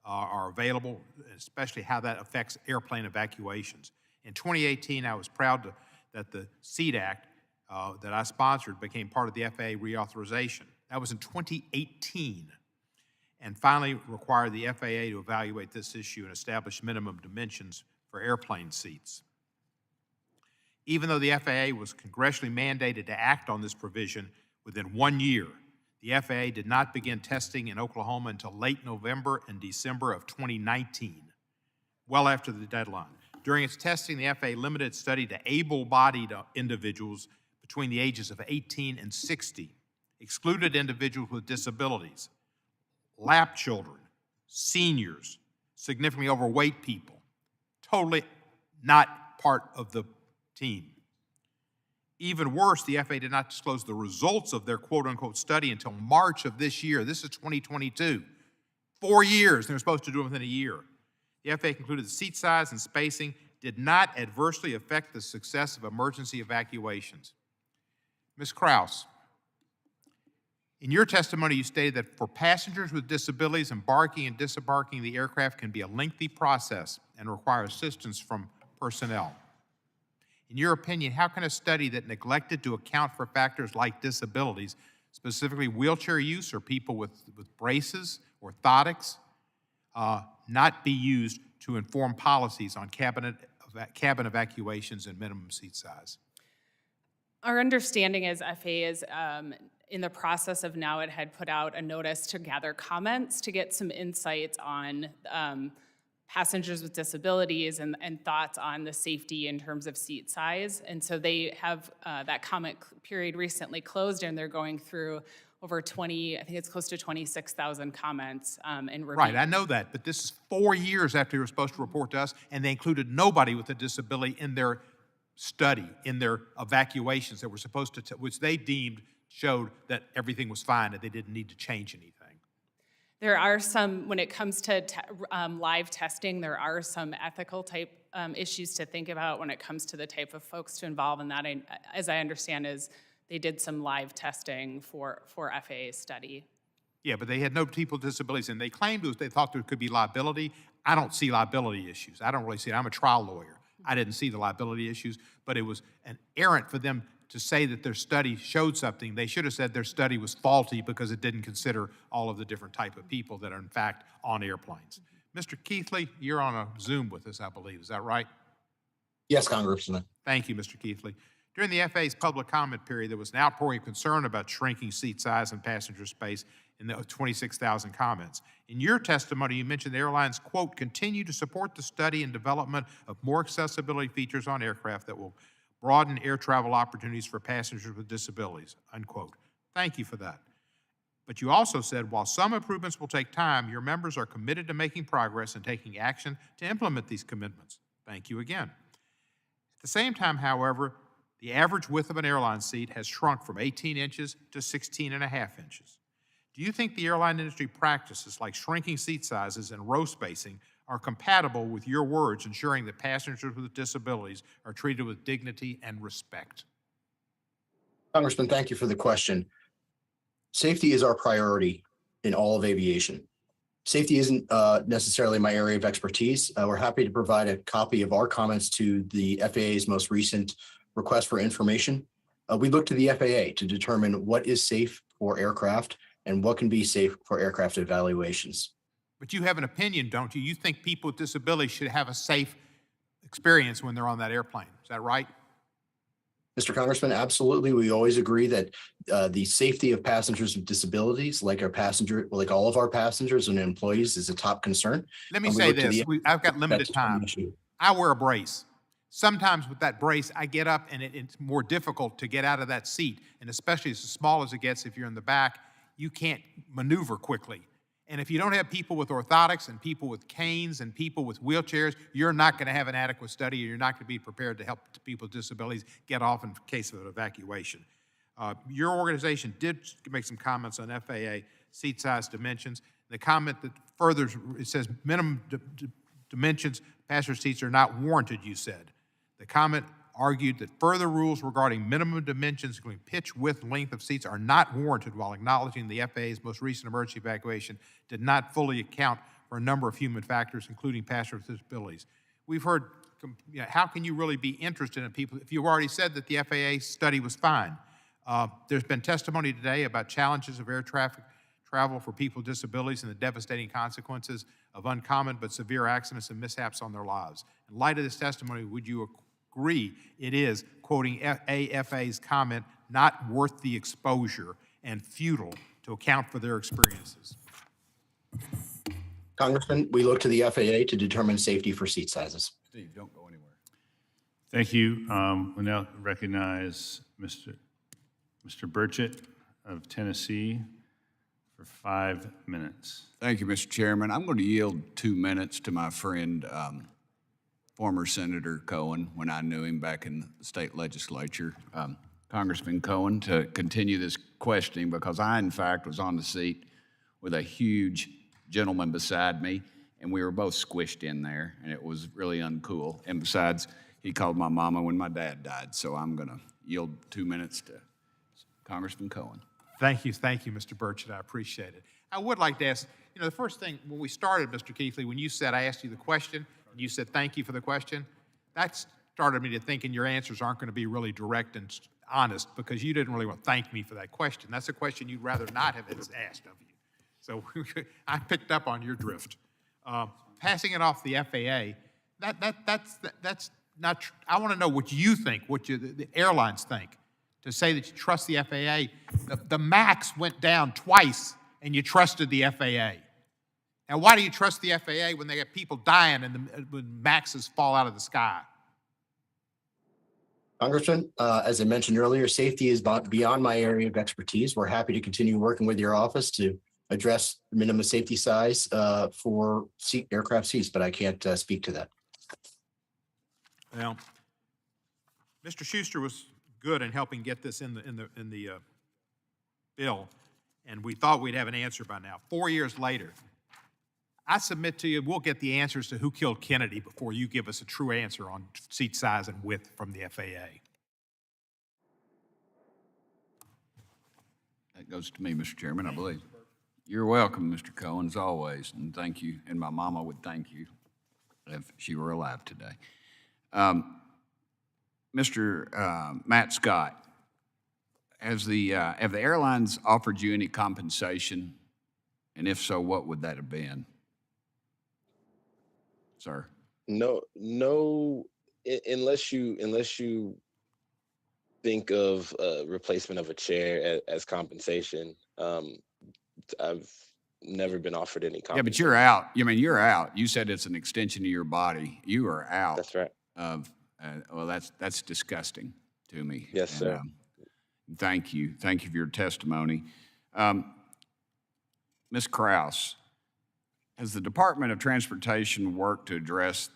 are available, especially how that affects airplane evacuations. In 2018, I was proud that the SEAT Act that I sponsored became part of the FAA reauthorization. That was in 2018, and finally required the FAA to evaluate this issue and establish minimum dimensions for airplane seats. Even though the FAA was congressionally mandated to act on this provision within 1 year, the FAA did not begin testing in Oklahoma until late November and December of 2019, well after the deadline. During its testing, the FAA limited its study to able-bodied individuals between the ages of 18 and 60, excluded individuals with disabilities, lap children, seniors, significantly overweight people, totally not part of the team. Even worse, the FAA did not disclose the results of their quote-unquote study until March of this year. This is 2022. 4 years, they were supposed to do it within a year. The FAA concluded the seat size and spacing did not adversely affect the success of emergency evacuations. Ms. Krause, in your testimony, you stated that for passengers with disabilities, embarking and disembarking the aircraft can be a lengthy process and require assistance from personnel. In your opinion, how can a study that neglected to account for factors like disabilities, specifically wheelchair use or people with braces, orthotics, not be used to inform policies on cabin evacuations and minimum seat size? Our understanding as FAA is in the process of now, it had put out a notice to gather comments to get some insights on passengers with disabilities and thoughts on the safety in terms of seat size. And so they have that comment period recently closed, and they're going through over 20, I think it's close to 26,000 comments and reviews. Right, I know that, but this is 4 years after they were supposed to report to us, and they included nobody with a disability in their study, in their evacuations that were supposed to, which they deemed showed that everything was fine and they didn't need to change anything. There are some, when it comes to live testing, there are some ethical type issues to think about when it comes to the type of folks to involve in that. As I understand, is they did some live testing for FAA's study. Yeah, but they had no people with disabilities, and they claimed they thought there could be liability. I don't see liability issues. I don't really see it. I'm a trial lawyer. I didn't see the liability issues, but it was an errant for them to say that their study showed something. They should have said their study was faulty because it didn't consider all of the different type of people that are in fact on airplanes. Mr. Keithley, you're on a Zoom with us, I believe. Is that right? Yes, Congressman. Thank you, Mr. Keithley. During the FAA's public comment period, there was an outpouring of concern about shrinking seat size and passenger space in the 26,000 comments. In your testimony, you mentioned the airlines, quote, continue to support the study and development of more accessibility features on aircraft that will broaden air travel opportunities for passengers with disabilities, unquote. Thank you for that. But you also said, while some improvements will take time, your members are committed to making progress and taking action to implement these commitments. Thank you again. At the same time, however, the average width of an airline seat has shrunk from 18 inches to 16.5 inches. Do you think the airline industry practices like shrinking seat sizes and row spacing are compatible with your words ensuring that passengers with disabilities are treated with dignity and respect? Congressman, thank you for the question. Safety is our priority in all of aviation. Safety isn't necessarily my area of expertise. We're happy to provide a copy of our comments to the FAA's most recent request for information. We look to the FAA to determine what is safe for aircraft and what can be safe for aircraft evaluations. But you have an opinion, don't you? You think people with disabilities should have a safe experience when they're on that airplane. Is that right? Mr. Congressman, absolutely. We always agree that the safety of passengers with disabilities, like all of our passengers and employees, is a top concern. Let me say this. I've got limited time. I wear a brace. Sometimes with that brace, I get up and it's more difficult to get out of that seat. And especially as small as it gets, if you're in the back, you can't maneuver quickly. And if you don't have people with orthotics and people with canes and people with wheelchairs, you're not going to have an adequate study, or you're not going to be prepared to help people with disabilities get off in case of an evacuation. Your organization did make some comments on FAA seat size dimensions. The comment that further, it says minimum dimensions, passenger seats are not warranted, you said. The comment argued that further rules regarding minimum dimensions, including pitch, width, length of seats, are not warranted, while acknowledging the FAA's most recent emergency evacuation did not fully account for a number of human factors, including passengers with disabilities. We've heard, how can you really be interested in people if you've already said that the FAA study was fine? There's been testimony today about challenges of air traffic travel for people with disabilities and the devastating consequences of uncommon but severe accidents and mishaps on their lives. In light of this testimony, would you agree it is, quoting AFA's comment, not worth the exposure and futile to account for their experiences? Congressman, we look to the FAA to determine safety for seat sizes. Steve, don't go anywhere. Thank you. We now recognize Mr. Burchett of Tennessee for 5 minutes. Thank you, Mr. Chairman. I'm going to yield 2 minutes to my friend, former Senator Cohen, when I knew him back in the state legislature, Congressman Cohen, to continue this questioning, because I, in fact, was on the seat with a huge gentleman beside me, and we were both squished in there, and it was really uncool. And besides, he called my mama when my dad died, so I'm going to yield 2 minutes to Congressman Cohen. Thank you, Mr. Burchett. I appreciate it. I would like to ask, the first thing, when we started, Mr. Keithley, when you said, I asked you the question, and you said, thank you for the question, that started me to thinking your answers aren't going to be really direct and honest, because you didn't really want to thank me for that question. That's a question you'd rather not have asked of you. So I picked up on your drift. Passing it off the FAA, that's not. I want to know what you think, what the airlines think. to say that you trust the FAA. The MAX went down twice, and you trusted the FAA. Now, why do you trust the FAA when they have people dying and when MAXs fall out of the sky? Congressman, as I mentioned earlier, safety is beyond my area of expertise. We're happy to continue working with your office to address minimum safety size for aircraft seats, but I can't speak to that. Well, Mr. Schuster was good in helping get this in the bill, and we thought we'd have an answer by now. 4 years later, I submit to you, we'll get the answers to who killed Kennedy before you give us a true answer on seat size and width from the FAA. That goes to me, Mr. Chairman, I believe. You're welcome, Mr. Cohen, as always, and thank you. And my mama would thank you if she were alive today. Mr. Matt Scott, have the airlines offered you any compensation? And if so, what would that have been? Sir? No, unless you think of replacement of a chair as compensation. I've never been offered any compensation. Yeah, but you're out. I mean, you're out. You said it's an extension of your body. You are out. That's right. Well, that's disgusting to me. Yes, sir. Thank you. Thank you for your testimony. Ms. Krause, has the Department of Transportation worked to address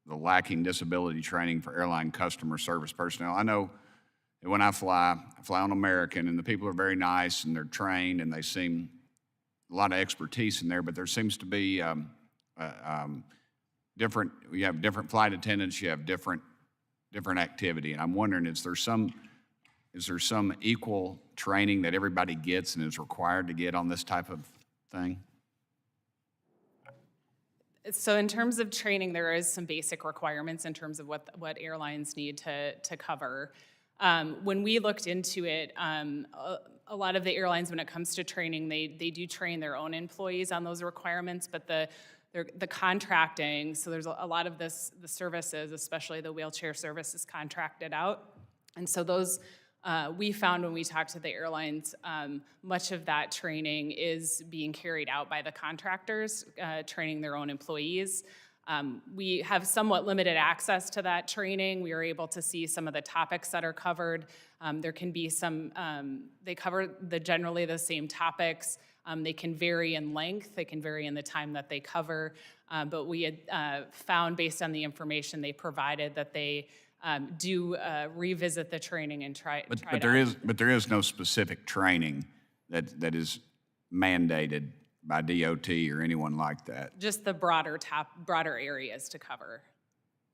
the lacking disability training for airline customer service personnel? I know that when I fly on American, and the people are very nice, and they're trained, and they seem a lot of expertise in there, but there seems to be different, you have different flight attendants, you have different activity, and I'm wondering, is there some equal training that everybody gets and is required to get on this type of thing? So in terms of training, there is some basic requirements in terms of what airlines need to cover. When we looked into it, a lot of the airlines, when it comes to training, they do train their own employees on those requirements, but the contracting, so there's a lot of the services, especially the wheelchair service, is contracted out. And so those, we found when we talked to the airlines, much of that training is being carried out by the contractors, training their own employees. We have somewhat limited access to that training. We are able to see some of the topics that are covered. There can be some, they cover generally the same topics. They can vary in length, they can vary in the time that they cover, but we had found, based on the information they provided, that they do revisit the training and try. But there is no specific training that is mandated by DOT or anyone like that. Just the broader areas to cover.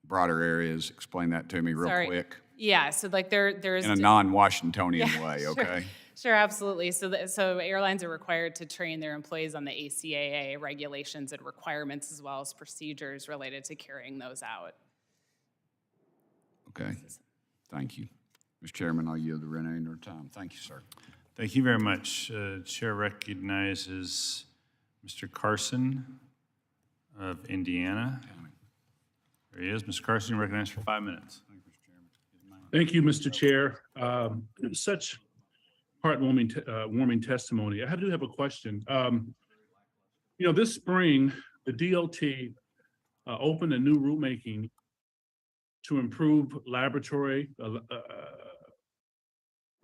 Broader areas. Explain that to me real quick. Yeah, so like there's in a non-Washingtonian way, sure, okay? Sure, absolutely. So airlines are required to train their employees on the ACAA regulations and requirements, as well as procedures related to carrying those out. Okay, thank you. Mr. Chairman, I'll yield the remainder of time. Thank you, sir. Thank you very much. Chair recognizes Mr. Carson of Indiana. There he is. Mr. Carson, you're recognized for 5 minutes. Thank you, Mr. Chair. Such heartwarming testimony. I do have a question. This spring, the DOT opened a new rulemaking to improve laboratory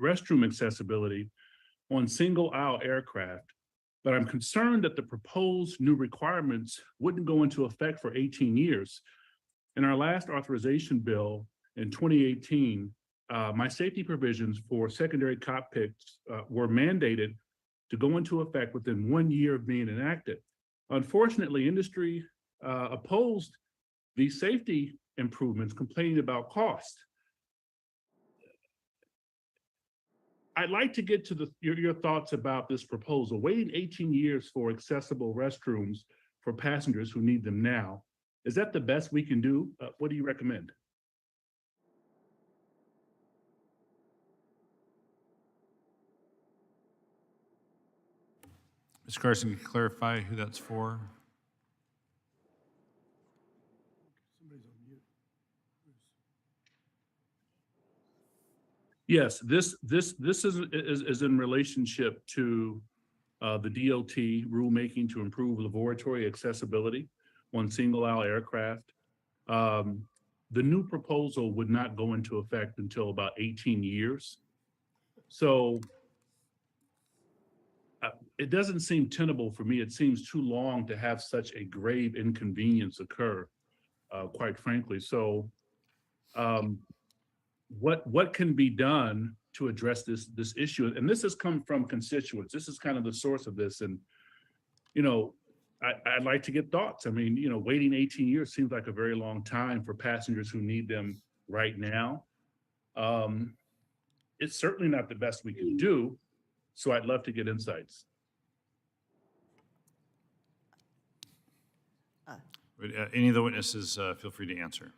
restroom accessibility on single-aisle aircraft, but I'm concerned that the proposed new requirements wouldn't go into effect for 18 years. In our last authorization bill in 2018, my safety provisions for secondary cockpits were mandated to go into effect within 1 year of being enacted. Unfortunately, industry opposed these safety improvements, complaining about cost. I'd like to get to your thoughts about this proposal. Waiting 18 years for accessible restrooms for passengers who need them now, is that the best we can do? What do you recommend? Ms. Carson, can you clarify who that's for? Yes, this is in relationship to the DOT rulemaking to improve laboratory accessibility on single-aisle aircraft. The new proposal would not go into effect until about 18 years. So it doesn't seem tenable for me. It seems too long to have such a grave inconvenience occur, quite frankly. So what can be done to address this issue? And this has come from constituents. This is kind of the source of this. And, I'd like to get thoughts. I mean, waiting 18 years seems like a very long time for passengers who need them right now. It's certainly not the best we can do. So I'd love to get insights. Any of the witnesses, feel free to answer.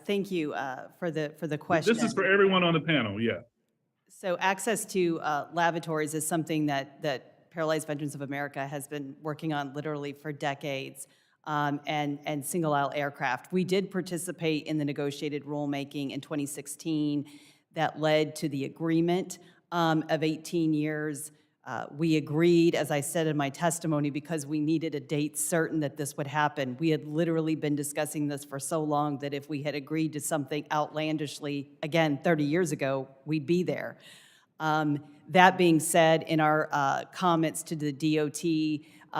Thank you for the question. This is for everyone on the panel, yeah. So access to lavatories is something that Paralyzed Veterans of America has been working on literally for decades, and single-aisle aircraft. We did participate in the negotiated rulemaking in 2016 that led to the agreement of 18 years. We agreed, as I said in my testimony, because we needed a date certain that this would happen. We had literally been discussing this for so long that if we had agreed to something outlandishly, again, 30 years ago, we'd be there. That being said, in our comments to the DOT,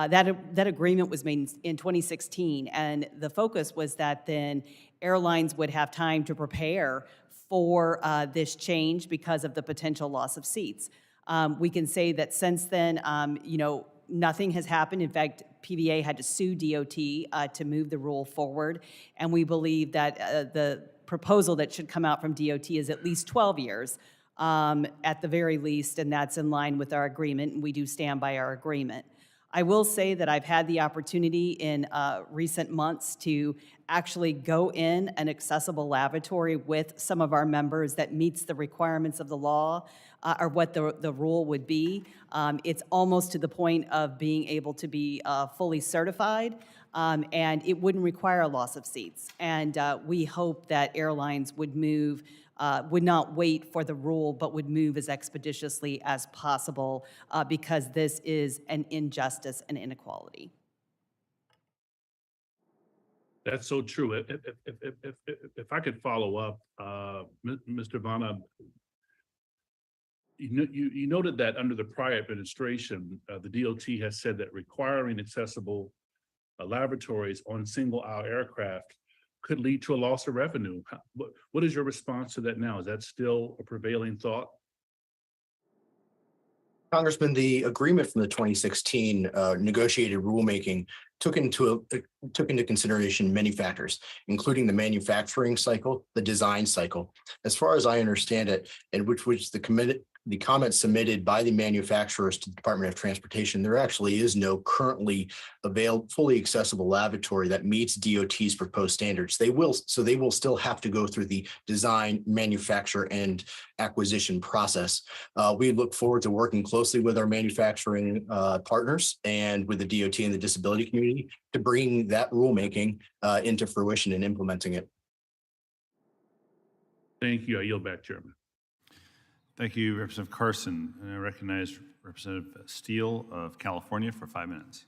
that agreement was made in 2016, and the focus was that then airlines would have time to prepare for this change because of the potential loss of seats. We can say that since then, nothing has happened. In fact, PVA had to sue DOT to move the rule forward, and we believe that the proposal that should come out from DOT is at least 12 years at the very least, and that's in line with our agreement, and we do stand by our agreement. I will say that I've had the opportunity in recent months to actually go in an accessible lavatory with some of our members that meets the requirements of the law or what the rule would be. It's almost to the point of being able to be fully certified, and it wouldn't require a loss of seats. And we hope that airlines would move would not wait for the rule, but would move as expeditiously as possible because this is an injustice and inequality. That's so true. If I could follow up, Mr. Vanna, you noted that under the prior administration, the DOT has said that requiring accessible laboratories on single-aisle aircraft could lead to a loss of revenue. What is your response to that now? Is that still a prevailing thought? Congressman, the agreement from the 2016 negotiated rulemaking took into consideration many factors, including the manufacturing cycle, the design cycle. As far as I understand it, and which the comments submitted by the manufacturers to the Department of Transportation, there actually is no currently fully accessible lavatory that meets DOT's proposed standards. They will still have to go through the design, manufacture, and acquisition process. We look forward to working closely with our manufacturing partners and with the DOT and the disability community to bring that rulemaking into fruition and implementing it. Thank you. I yield back, Chairman. Thank you, Representative Carson. And I recognize Representative Steele of California for 5 minutes.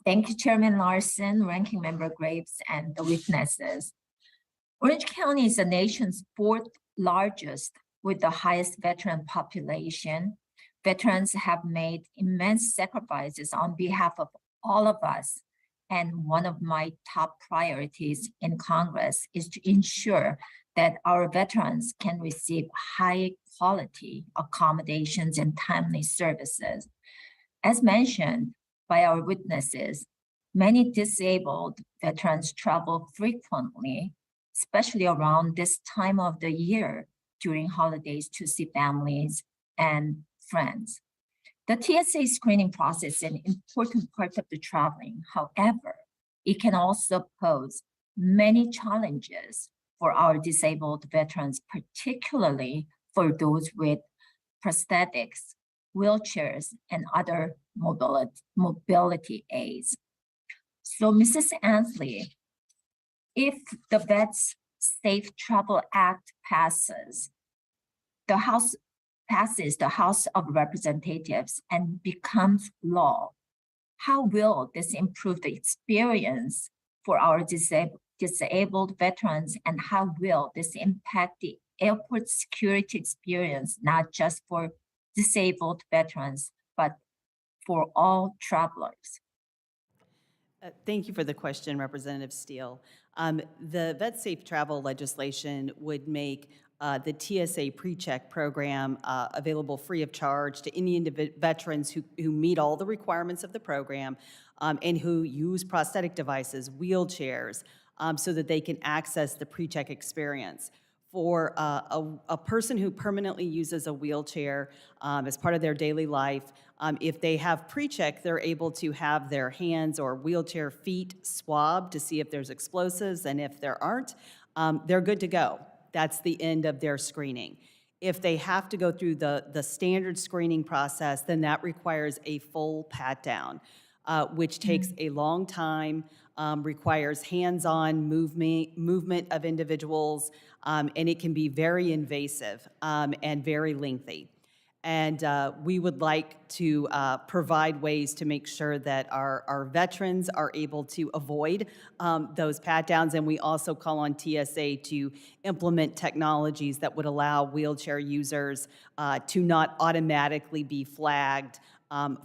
Thank you, Chairman Larson, Ranking Member Graves, and the witnesses. Orange County is the nation's 4th largest with the highest veteran population. Veterans have made immense sacrifices on behalf of all of us. And one of my top priorities in Congress is to ensure that our veterans can receive high quality accommodations and timely services. As mentioned by our witnesses, many disabled veterans travel frequently, especially around this time of the year during holidays to see families and friends. The TSA screening process is an important part of the traveling. However, it can also pose many challenges for our disabled veterans, particularly for those with prosthetics, wheelchairs, and other mobility aids. So, Mrs. Ansley, if the vets Safe Travel Act passes the House of Representatives and becomes law, how will this improve the experience for our disabled veterans, and how will this impact the airport security experience, not just for disabled veterans, but for all travelers? Thank you for the question, Representative Steele. The Vet Safe Travel legislation would make the TSA PreCheck program available free of charge to any veterans who meet all the requirements of the program and who use prosthetic devices, wheelchairs, so that they can access the PreCheck experience. For a person who permanently uses a wheelchair as part of their daily life, if they have PreCheck, they're able to have their hands or wheelchair feet swabbed to see if there's explosives, and if there aren't, they're good to go. That's the end of their screening. If they have to go through the standard screening process, then that requires a full pat-down, which takes a long time, requires hands-on movement of individuals, and it can be very invasive and very lengthy. And we would like to provide ways to make sure that our veterans are able to avoid those pat-downs, and we also call on TSA to implement technologies that would allow wheelchair users to not automatically be flagged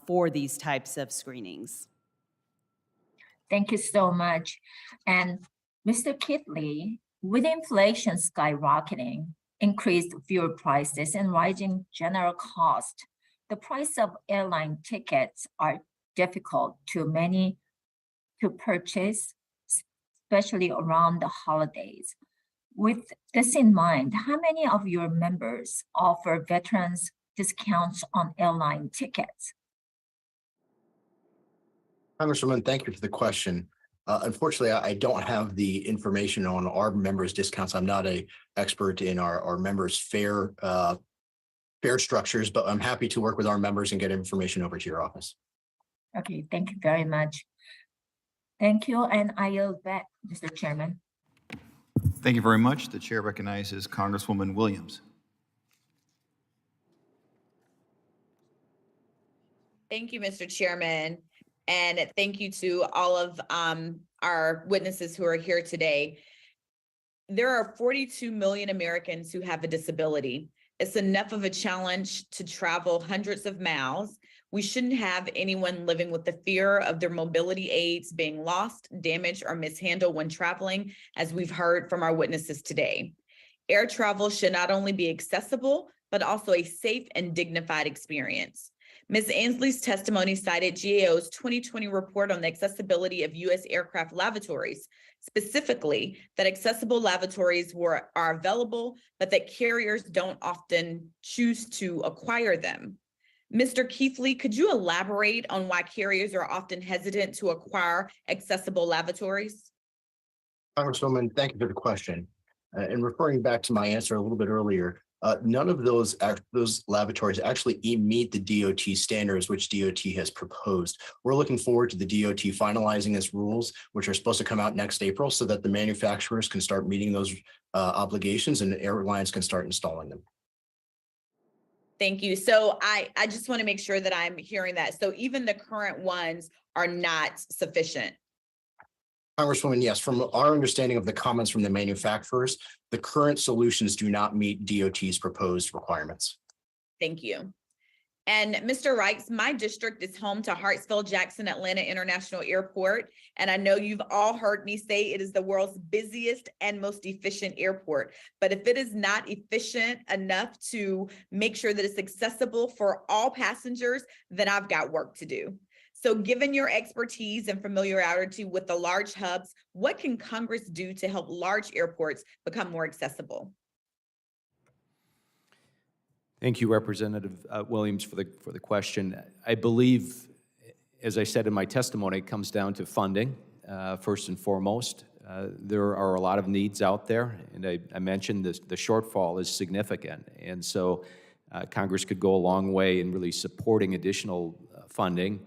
for these types of screenings. Thank you so much. And Mr. Kitley, with inflation skyrocketing, increased fuel prices, and rising general cost, the price of airline tickets are difficult to many to purchase, especially around the holidays. With this in mind, how many of your members offer veterans discounts on airline tickets? Congresswoman, thank you for the question. Unfortunately, I don't have the information on our members' discounts. I'm not an expert in our members' fare structures, but I'm happy to work with our members and get information over to your office. Okay, thank you very much. Thank you, and I yield back, Mr. Chairman. Thank you very much. The chair recognizes Congresswoman Williams. Thank you, Mr. Chairman. And thank you to all of our witnesses who are here today. There are 42 million Americans who have a disability. It's enough of a challenge to travel hundreds of miles. We shouldn't have anyone living with the fear of their mobility aids being lost, damaged, or mishandled when traveling, as we've heard from our witnesses today. Air travel should not only be accessible, but also a safe and dignified experience. Ms. Ansley's testimony cited GAO's 2020 report on the accessibility of U.S. aircraft lavatories, specifically that accessible lavatories are available, but that carriers don't often choose to acquire them. Mr. Keithley, could you elaborate on why carriers are often hesitant to acquire accessible lavatories? Congresswoman, thank you for the question. And referring back to my answer a little bit earlier, none of those lavatories actually meet the DOT standards which DOT has proposed. We're looking forward to the DOT finalizing its rules, which are supposed to come out next April, so that the manufacturers can start meeting those obligations and airlines can start installing them. Thank you. So I just want to make sure that I'm hearing that. So even the current ones are not sufficient. Congresswoman, yes, from our understanding of the comments from the manufacturers, the current solutions do not meet DOT's proposed requirements. Thank you. And Mr. Reichs, my district is home to Hartsfield-Jackson Atlanta International Airport. And I know you've all heard me say it is the world's busiest and most efficient airport. But if it is not efficient enough to make sure that it's accessible for all passengers, then I've got work to do. So given your expertise and familiarity with the large hubs, what can Congress do to help large airports become more accessible? Thank you, Representative Williams, for the question. I believe, as I said in my testimony, it comes down to funding, first and foremost. There are a lot of needs out there, and I mentioned this, the shortfall is significant. And so Congress could go a long way in really supporting additional funding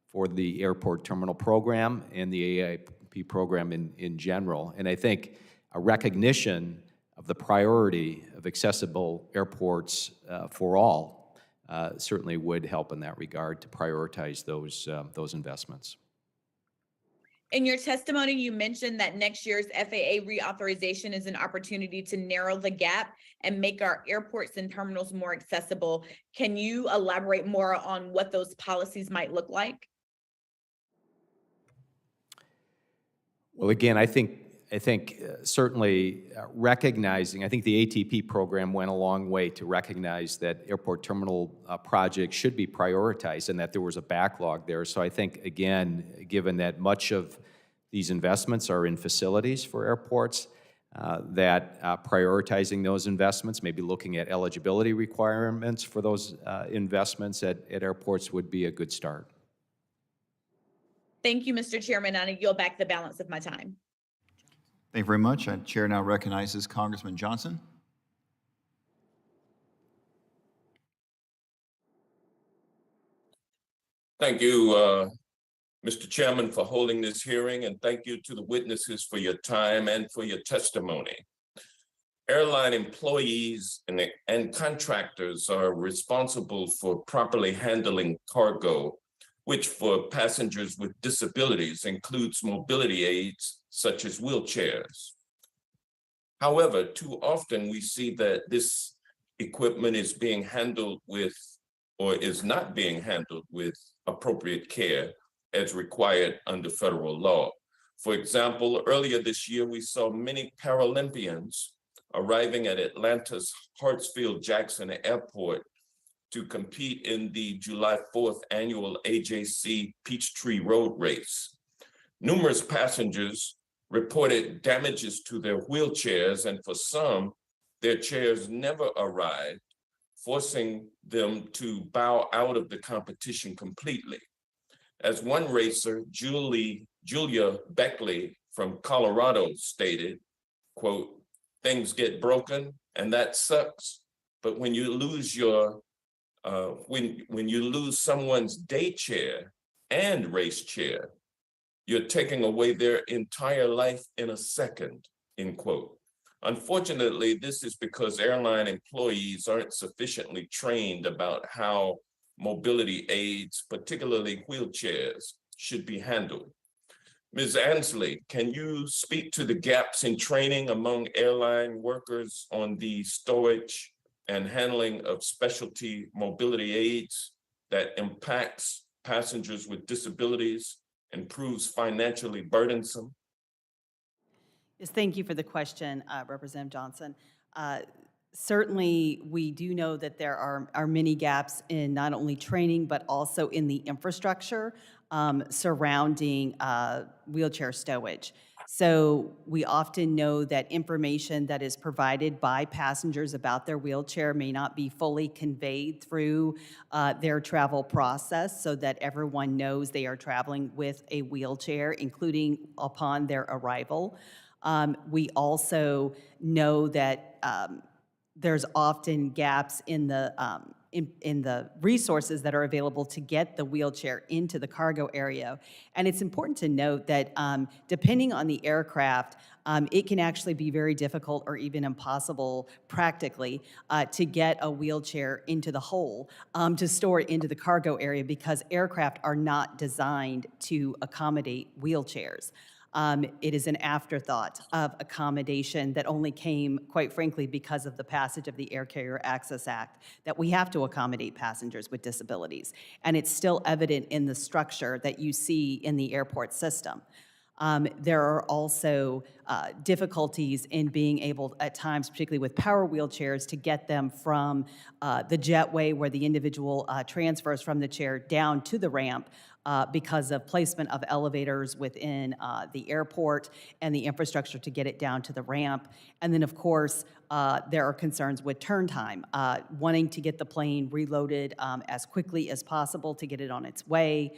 for the airport terminal program and the AIP program in general. And I think a recognition of the priority of accessible airports for all certainly would help in that regard to prioritize those investments. In your testimony, you mentioned that next year's FAA reauthorization is an opportunity to narrow the gap and make our airports and terminals more accessible. Can you elaborate more on what those policies might look like? Well, again, I think certainly recognizing, I think the ATP program went a long way to recognize that airport terminal projects should be prioritized and that there was a backlog there. So I think, again, given that much of these investments are in facilities for airports, that prioritizing those investments, maybe looking at eligibility requirements for those investments at airports would be a good start. Thank you, Mr. Chairman. I yield back the balance of my time. Thank you very much. Chair now recognizes Congressman Johnson. Thank you, Mr. Chairman, for holding this hearing, and thank you to the witnesses for your time and for your testimony. Airline employees and contractors are responsible for properly handling cargo, which for passengers with disabilities includes mobility aids such as wheelchairs. However, too often we see that this equipment is being handled with, or is not being handled with, appropriate care as required under federal law. For example, earlier this year, we saw many Paralympians arriving at Atlanta's Hartsfield-Jackson Airport to compete in the July 4th annual AJC Peachtree Road Race. Numerous passengers reported damages to their wheelchairs, and for some, their chairs never arrived, forcing them to bow out of the competition completely. As one racer, Julia Beckley from Colorado stated, quote, "Things get broken and that sucks, but when you lose your when you lose someone's day chair and race chair, you're taking away their entire life in a second," end quote. Unfortunately, this is because airline employees aren't sufficiently trained about how mobility aids, particularly wheelchairs, should be handled. Ms. Ansley, can you speak to the gaps in training among airline workers on the storage and handling of specialty mobility aids that impacts passengers with disabilities and proves financially burdensome? Yes, thank you for the question, Representative Johnson. Certainly, we do know that there are many gaps in not only training, but also in the infrastructure surrounding wheelchair stowage. So we often know that information that is provided by passengers about their wheelchair may not be fully conveyed through their travel process so that everyone knows they are traveling with a wheelchair, including upon their arrival. We also know that there's often gaps in the resources that are available to get the wheelchair into the cargo area. And it's important to note that depending on the aircraft, it can actually be very difficult or even impossible practically to get a wheelchair into the hole, to store it into the cargo area, because aircraft are not designed to accommodate wheelchairs. It is an afterthought of accommodation that only came, quite frankly, because of the passage of the Air Carrier Access Act, that we have to accommodate passengers with disabilities. And it's still evident in the structure that you see in the airport system. There are also difficulties in being able, at times, particularly with power wheelchairs, to get them from the jetway where the individual transfers from the chair down to the ramp, because of placement of elevators within the airport and the infrastructure to get it down to the ramp. And then, of course, there are concerns with turn time, wanting to get the plane reloaded as quickly as possible to get it on its way.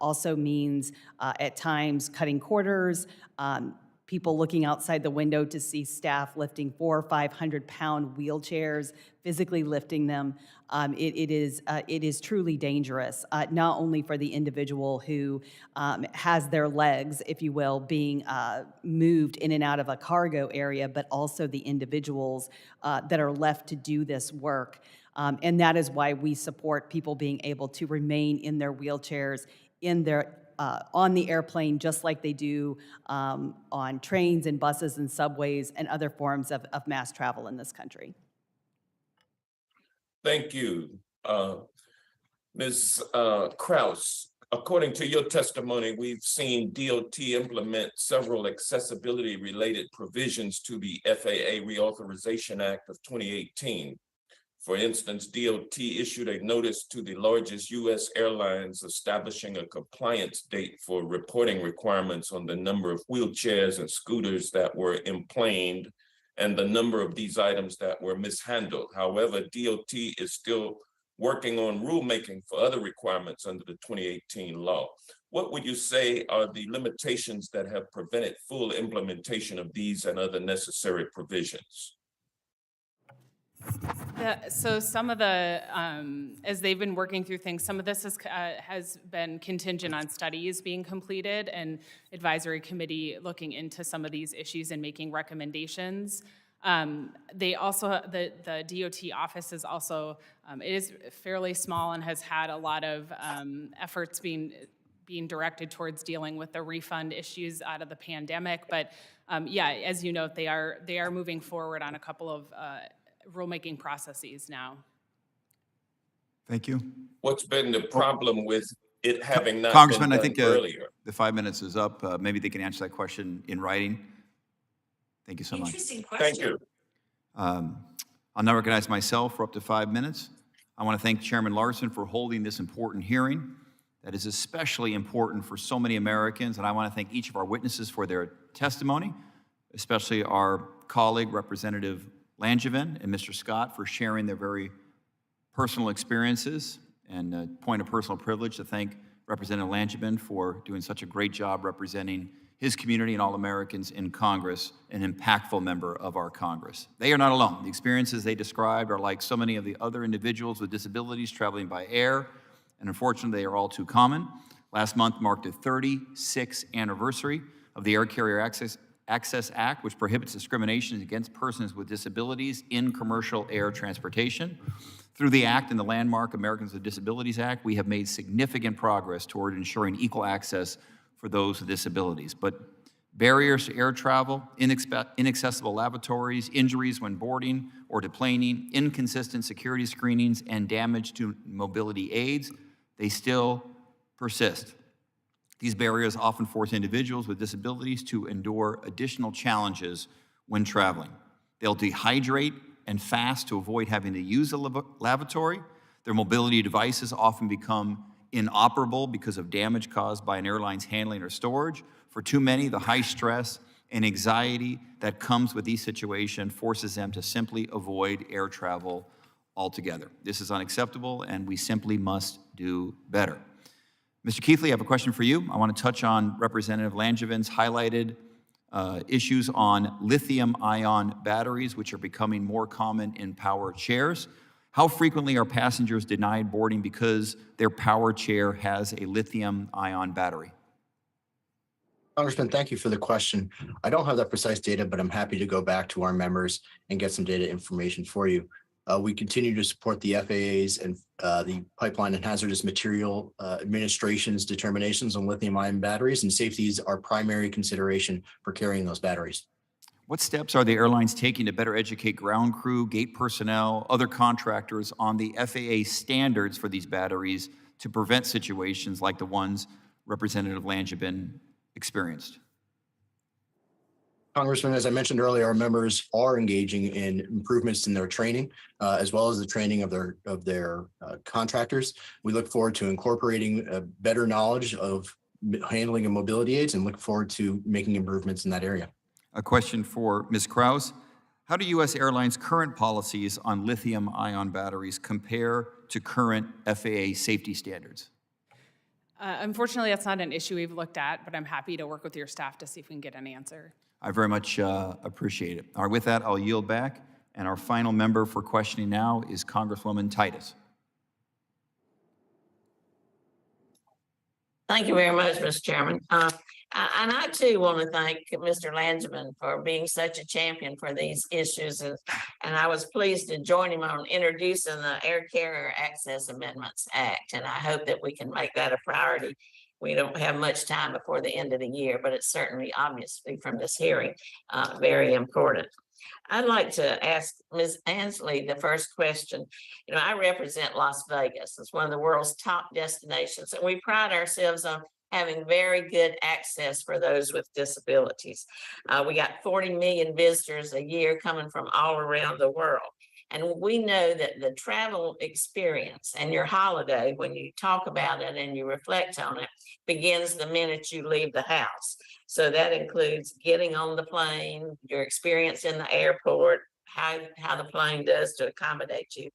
Also means, at times, cutting corners. people looking outside the window to see staff lifting 400 or 500-pound wheelchairs, physically lifting them. It is truly dangerous, not only for the individual who has their legs, if you will, being moved in and out of a cargo area, but also the individuals that are left to do this work. And that is why we support people being able to remain in their wheelchairs, on the airplane, just like they do on trains and buses and subways and other forms of mass travel in this country. Thank you. Ms. Kraus, according to your testimony, we've seen DOT implement several accessibility-related provisions to the FAA Reauthorization Act of 2018. For instance, DOT issued a notice to the largest U.S. airlines establishing a compliance date for reporting requirements on the number of wheelchairs and scooters that were implaned and the number of these items that were mishandled. However, DOT is still working on rulemaking for other requirements under the 2018 law. What would you say are the limitations that have prevented full implementation of these and other necessary provisions? So some of the, as they've been working through things, some of this has been contingent on studies being completed and advisory committee looking into some of these issues and making recommendations. They also, the DOT office is also, it is fairly small and has had a lot of efforts being directed towards dealing with the refund issues out of the pandemic. But yeah, as you note, they are moving forward on a couple of rulemaking processes now. Thank you. What's been the problem with it having not Congressman, been I think done earlier? the 5 minutes is up. Maybe they can answer that question in writing. Thank you so much. Interesting question. Thank you. I'll now recognize myself for up to 5 minutes. I want to thank Chairman Larson for holding this important hearing that is especially important for so many Americans, and I want to thank each of our witnesses for their testimony, especially our colleague, Representative Langevin and Mr. Scott, for sharing their very personal experiences, and a point of personal privilege to thank Representative Langevin for doing such a great job representing his community and all Americans in Congress, an impactful member of our Congress. They are not alone. The experiences they described are like so many of the other individuals with disabilities traveling by air, and unfortunately, they are all too common. Last month marked the 36th anniversary of the Air Carrier Access Act, which prohibits discrimination against persons with disabilities in commercial air transportation. Through the act and the landmark Americans with Disabilities Act, we have made significant progress toward ensuring equal access for those with disabilities. But barriers to air travel, inaccessible lavatories, injuries when boarding or deplaning, inconsistent security screenings, and damage to mobility aids, they still persist. These barriers often force individuals with disabilities to endure additional challenges when traveling. They'll dehydrate and fast to avoid having to use a lavatory. Their mobility devices often become inoperable because of damage caused by an airline's handling or storage. For too many, the high stress and anxiety that comes with these situations forces them to simply avoid air travel altogether. This is unacceptable, and we simply must do better. Mr. Keithley, I have a question for you. I want to touch on Representative Langevin's highlighted issues on lithium-ion batteries, which are becoming more common in power chairs. How frequently are passengers denied boarding because their power chair has a lithium-ion battery? Congressman, thank you for the question. I don't have that precise data, but I'm happy to go back to our members and get some data information for you. We continue to support the FAA's and the Pipeline and Hazardous Material Administration's determinations on lithium-ion batteries, and safety is our primary consideration for carrying those batteries. What steps are the airlines taking to better educate ground crew, gate personnel, other contractors on the FAA standards for these batteries to prevent situations like the ones Representative Langevin experienced? Congressman, as I mentioned earlier, our members are engaging in improvements in their training, as well as the training of their contractors. We look forward to incorporating better knowledge of handling of mobility aids and look forward to making improvements in that area. A question for Ms. Kraus. How do U.S. airlines' current policies on lithium-ion batteries compare to current FAA safety standards? Unfortunately, that's not an issue we've looked at, but I'm happy to work with your staff to see if we can get an answer. I very much appreciate it. All right, with that, I'll yield back. And our final member for questioning now is Congresswoman Titus. Thank you very much, Mr. Chairman. And I too want to thank Mr. Landsman for being such a champion for these issues. And I was pleased to join him on introducing the Air Carrier Access Amendments Act. And I hope that we can make that a priority. We don't have much time before the end of the year, but it's certainly obviously from this hearing, very important. I'd like to ask Ms. Ansley the first question. You know, I represent Las Vegas. It's one of the world's top destinations, and we pride ourselves on having very good access for those with disabilities. We got 40 million visitors a year coming from all around the world. And we know that the travel experience and your holiday, when you talk about it and you reflect on it, begins the minute you leave the house. So that includes getting on the plane, your experience in the airport, how the plane does to accommodate you.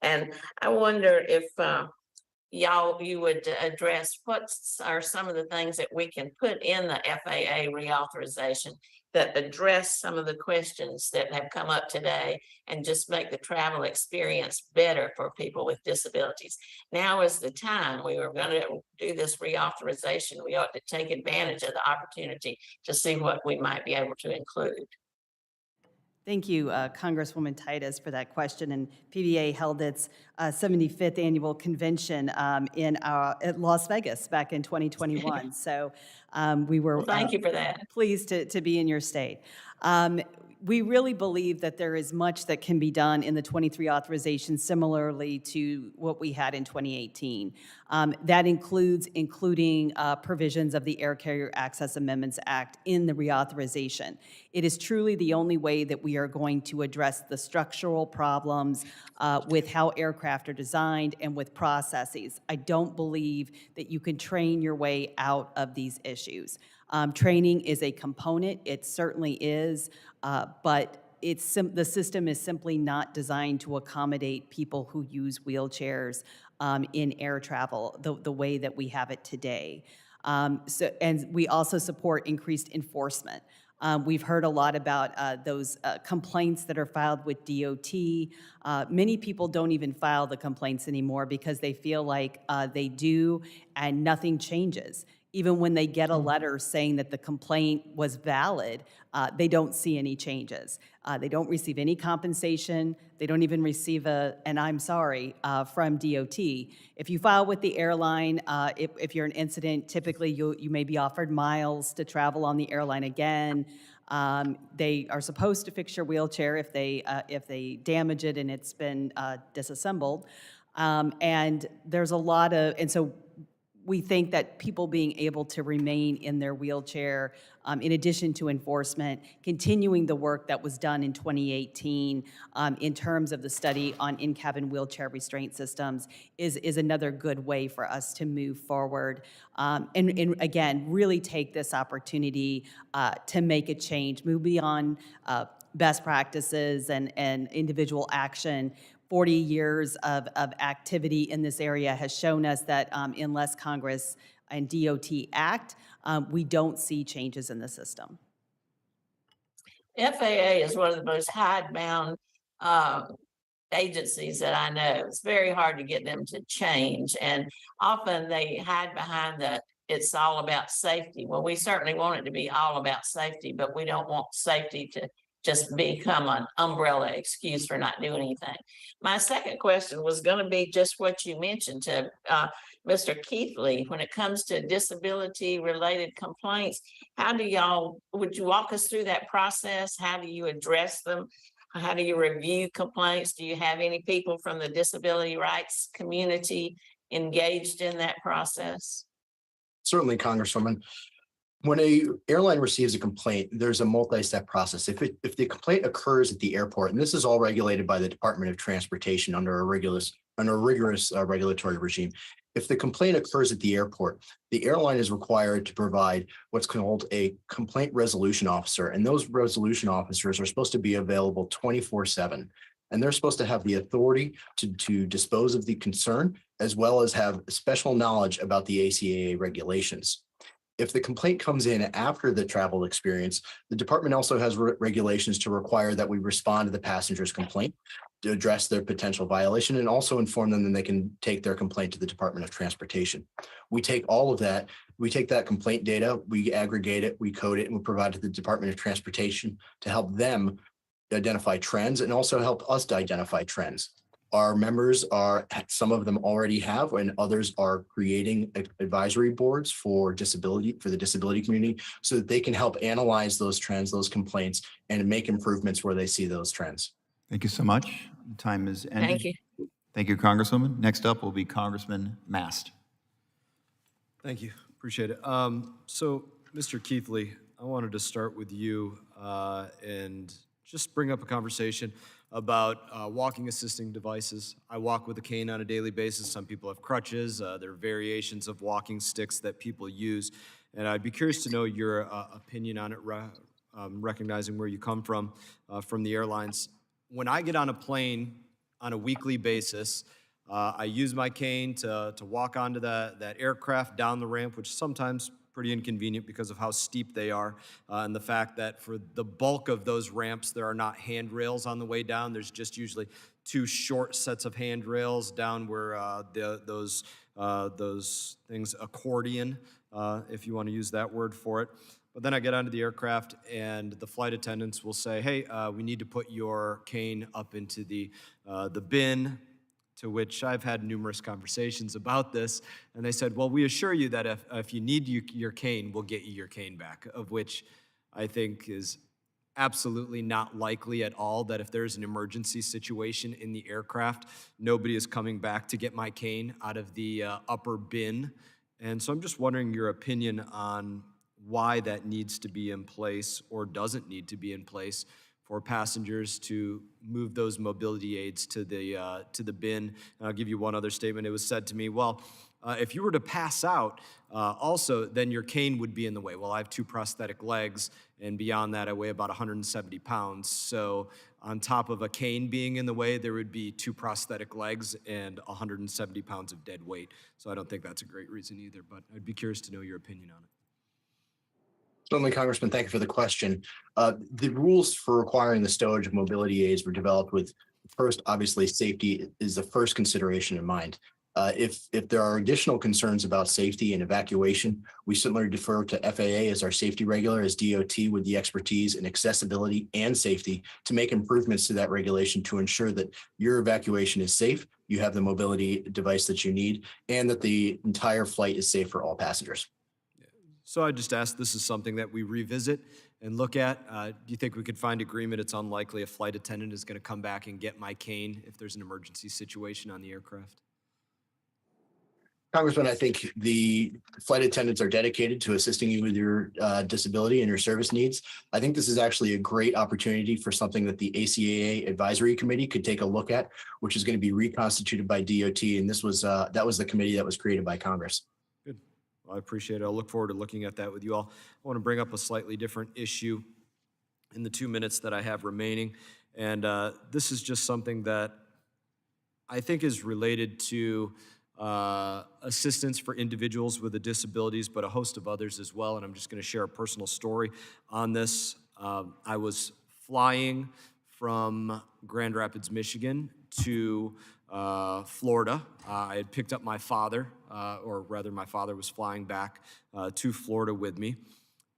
And I wonder if you would address what are some of the things that we can put in the FAA reauthorization that address some of the questions that have come up today and just make the travel experience better for people with disabilities. Now is the time. We were going to do this reauthorization. We ought to take advantage of the opportunity to see what we might be able to include. Thank you, Congresswoman Titus, for that question. And PBA held its 75th annual convention at Las Vegas back in 2021. So we were well, thank you for that. Pleased to be in your state. We really believe that there is much that can be done in the 23 authorization similarly to what we had in 2018. That including provisions of the Air Carrier Access Amendments Act in the reauthorization. It is truly the only way that we are going to address the structural problems with how aircraft are designed and with processes. I don't believe that you can train your way out of these issues. Training is a component, it certainly is, but the system is simply not designed to accommodate people who use wheelchairs in air travel the way that we have it today. And we also support increased enforcement. We've heard a lot about those complaints that are filed with DOT. Many people don't even file the complaints anymore because they feel like they do and nothing changes. Even when they get a letter saying that the complaint was valid, they don't see any changes. They don't receive any compensation. They don't even receive an I'm sorry from DOT. If you file with the airline, if you're an incident, typically you may be offered miles to travel on the airline again. They are supposed to fix your wheelchair if they damage it and it's been disassembled. And there's a lot of, and so we think that people being able to remain in their wheelchair, in addition to enforcement, continuing the work that was done in 2018 in terms of the study on in-cabin wheelchair restraint systems is another good way for us to move forward. And again, really take this opportunity to make a change, move beyond best practices and individual action. 40 years of activity in this area has shown us that unless Congress and DOT act, we don't see changes in the system. FAA is one of the most hidebound agencies that I know. It's very hard to get them to change, and often they hide behind the it's all about safety. Well, we certainly want it to be all about safety, but we don't want safety to just become an umbrella excuse for not doing anything. My second question was going to be just what you mentioned to Mr. Keithley. When it comes to disability related complaints, would you walk us through that process? How do you address them? How do you review complaints? Do you have any people from the disability rights community engaged in that process? Certainly, Congresswoman. When an airline receives a complaint, there's a multi-step process. If the complaint occurs at the airport, and this is all regulated by the Department of Transportation under a rigorous regulatory regime. If the complaint occurs at the airport, the airline is required to provide what's called a complaint resolution officer, and those resolution officers are supposed to be available 24/7. And they're supposed to have the authority to dispose of the concern, as well as have special knowledge about the ACAA regulations. If the complaint comes in after the travel experience, the department also has regulations to require that we respond to the passenger's complaint to address their potential violation and also inform them that they can take their complaint to the Department of Transportation. We take all of that, we take that complaint data, we aggregate it, we code it, and we provide it to the Department of Transportation to help them identify trends and also help us to identify trends. Our members are, some of them already have, and others are creating advisory boards for the disability community, so that they can help analyze those trends, those complaints, and make improvements where they see those trends. Thank you so much. Time is ended. Thank you. Thank you, Congresswoman. Next up will be Congressman Mast. Thank you. Appreciate it. So, Mr. Keithley, I wanted to start with you and just bring up a conversation about walking assisting devices. I walk with a cane on a daily basis. Some people have crutches. There are variations of walking sticks that people use. And I'd be curious to know your opinion on it, recognizing where you come from the airlines. When I get on a plane on a weekly basis, I use my cane to walk onto that aircraft down the ramp, which is sometimes pretty inconvenient because of how steep they are, and the fact that for the bulk of those ramps, there are not handrails on the way down. There's just usually two short sets of handrails down where those things accordion, if you want to use that word for it. But then I get onto the aircraft and the flight attendants will say, hey, we need to put your cane up into the bin, to which I've had numerous conversations about this. And they said, well, we assure you that if you need your cane, we'll get you your cane back, of which I think is absolutely not likely at all, that if there's an emergency situation in the aircraft, nobody is coming back to get my cane out of the upper bin. And so I'm just wondering your opinion on why that needs to be in place or doesn't need to be in place for passengers to move those mobility aids to the bin. And I'll give you one other statement. It was said to me, well, if you were to pass out, also, then your cane would be in the way. Well, I have two prosthetic legs, and beyond that, I weigh about 170 pounds. So on top of a cane being in the way, there would be two prosthetic legs and 170 pounds of dead weight. So I don't think that's a great reason either, but I'd be curious to know your opinion on it. Certainly, Congressman, thank you for the question. The rules for requiring the stowage of mobility aids were developed with, first, obviously, safety is the first consideration in mind. If there are additional concerns about safety and evacuation, we certainly defer to FAA as our safety regulator, as DOT with the expertise in accessibility and safety to make improvements to that regulation to ensure that your evacuation is safe, you have the mobility device that you need, and that the entire flight is safe for all passengers. So I just asked, this is something that we revisit and look at. Do you think we could find agreement? It's unlikely a flight attendant is going to come back and get my cane if there's an emergency situation on the aircraft. Congressman, I think the flight attendants are dedicated to assisting you with your disability and your service needs. I think this is actually a great opportunity for something that the ACAA Advisory Committee could take a look at, which is going to be reconstituted by DOT. And this was that was the committee that was created by Congress. Good. Well, I appreciate it. I'll look forward to looking at that with you all. I want to bring up a slightly different issue in the 2 minutes that I have remaining. And this is just something that I think is related to assistance for individuals with disabilities, but a host of others as well. And I'm just going to share a personal story on this. I was flying from Grand Rapids, Michigan to Florida. I had picked up my father, or rather my father was flying back to Florida with me.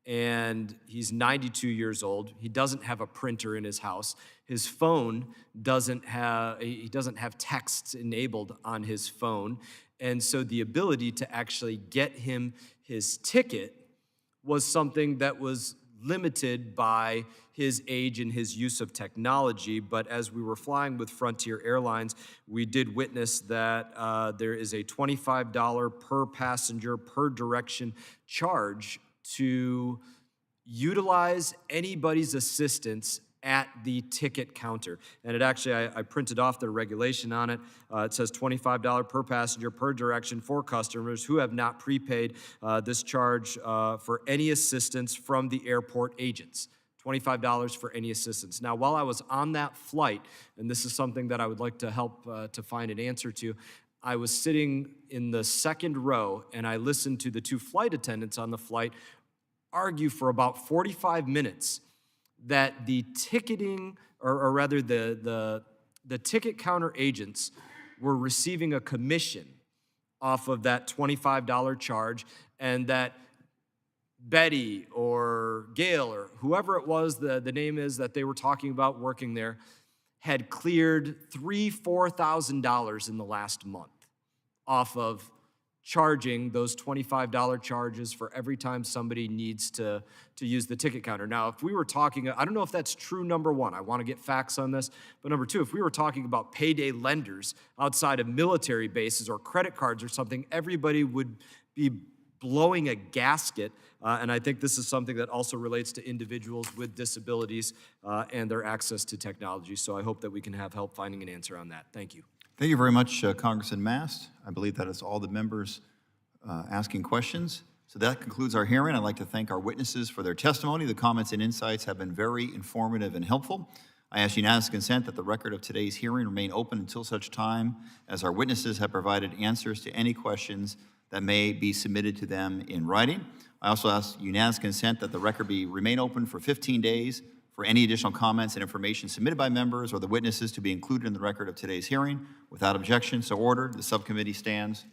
And he's 92 years old. He doesn't have a printer in his house. His phone doesn't have texts enabled on his phone. And so the ability to actually get him his ticket was something that was limited by his age and his use of technology. But as we were flying with Frontier Airlines, we did witness that there is a $25 per passenger per direction charge to utilize anybody's assistance at the ticket counter. And it actually, I printed off the regulation on it. It says $25 per passenger per direction for customers who have not prepaid this charge for any assistance from the airport agents. $25 for any assistance. Now, while I was on that flight, and this is something that I would like to help to find an answer to, I was sitting in the second row, and I listened to the two flight attendants on the flight argue for about 45 minutes that the ticketing, or rather the ticket counter agents were receiving a commission off of that $25 charge, and that Betty or Gail or whoever it was, the name is that they were talking about working there, had cleared $4,000 in the last month off of charging those $25 charges for every time somebody needs to use the ticket counter. Now, if we were talking, I don't know if that's true, number one, I want to get facts on this, but number two, if we were talking about payday lenders outside of military bases or credit cards or something, everybody would be blowing a gasket. And I think this is something that also relates to individuals with disabilities and their access to technology. So I hope that we can have help finding an answer on that. Thank you. Thank you very much, Congressman Mast. I believe that is all the members asking questions. So that concludes our hearing. I'd like to thank our witnesses for their testimony. The comments and insights have been very informative and helpful. I ask unanimous consent that the record of today's hearing remain open until such time as our witnesses have provided answers to any questions that may be submitted to them in writing. I also ask unanimous consent that the record remain open for 15 days for any additional comments and information submitted by members or the witnesses to be included in the record of today's hearing. Without objection, so ordered. The subcommittee stands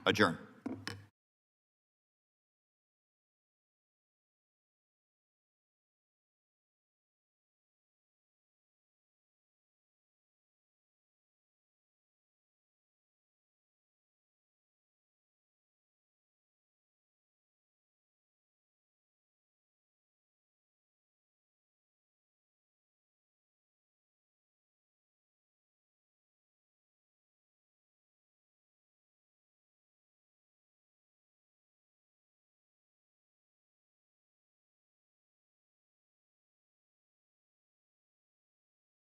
adjourned.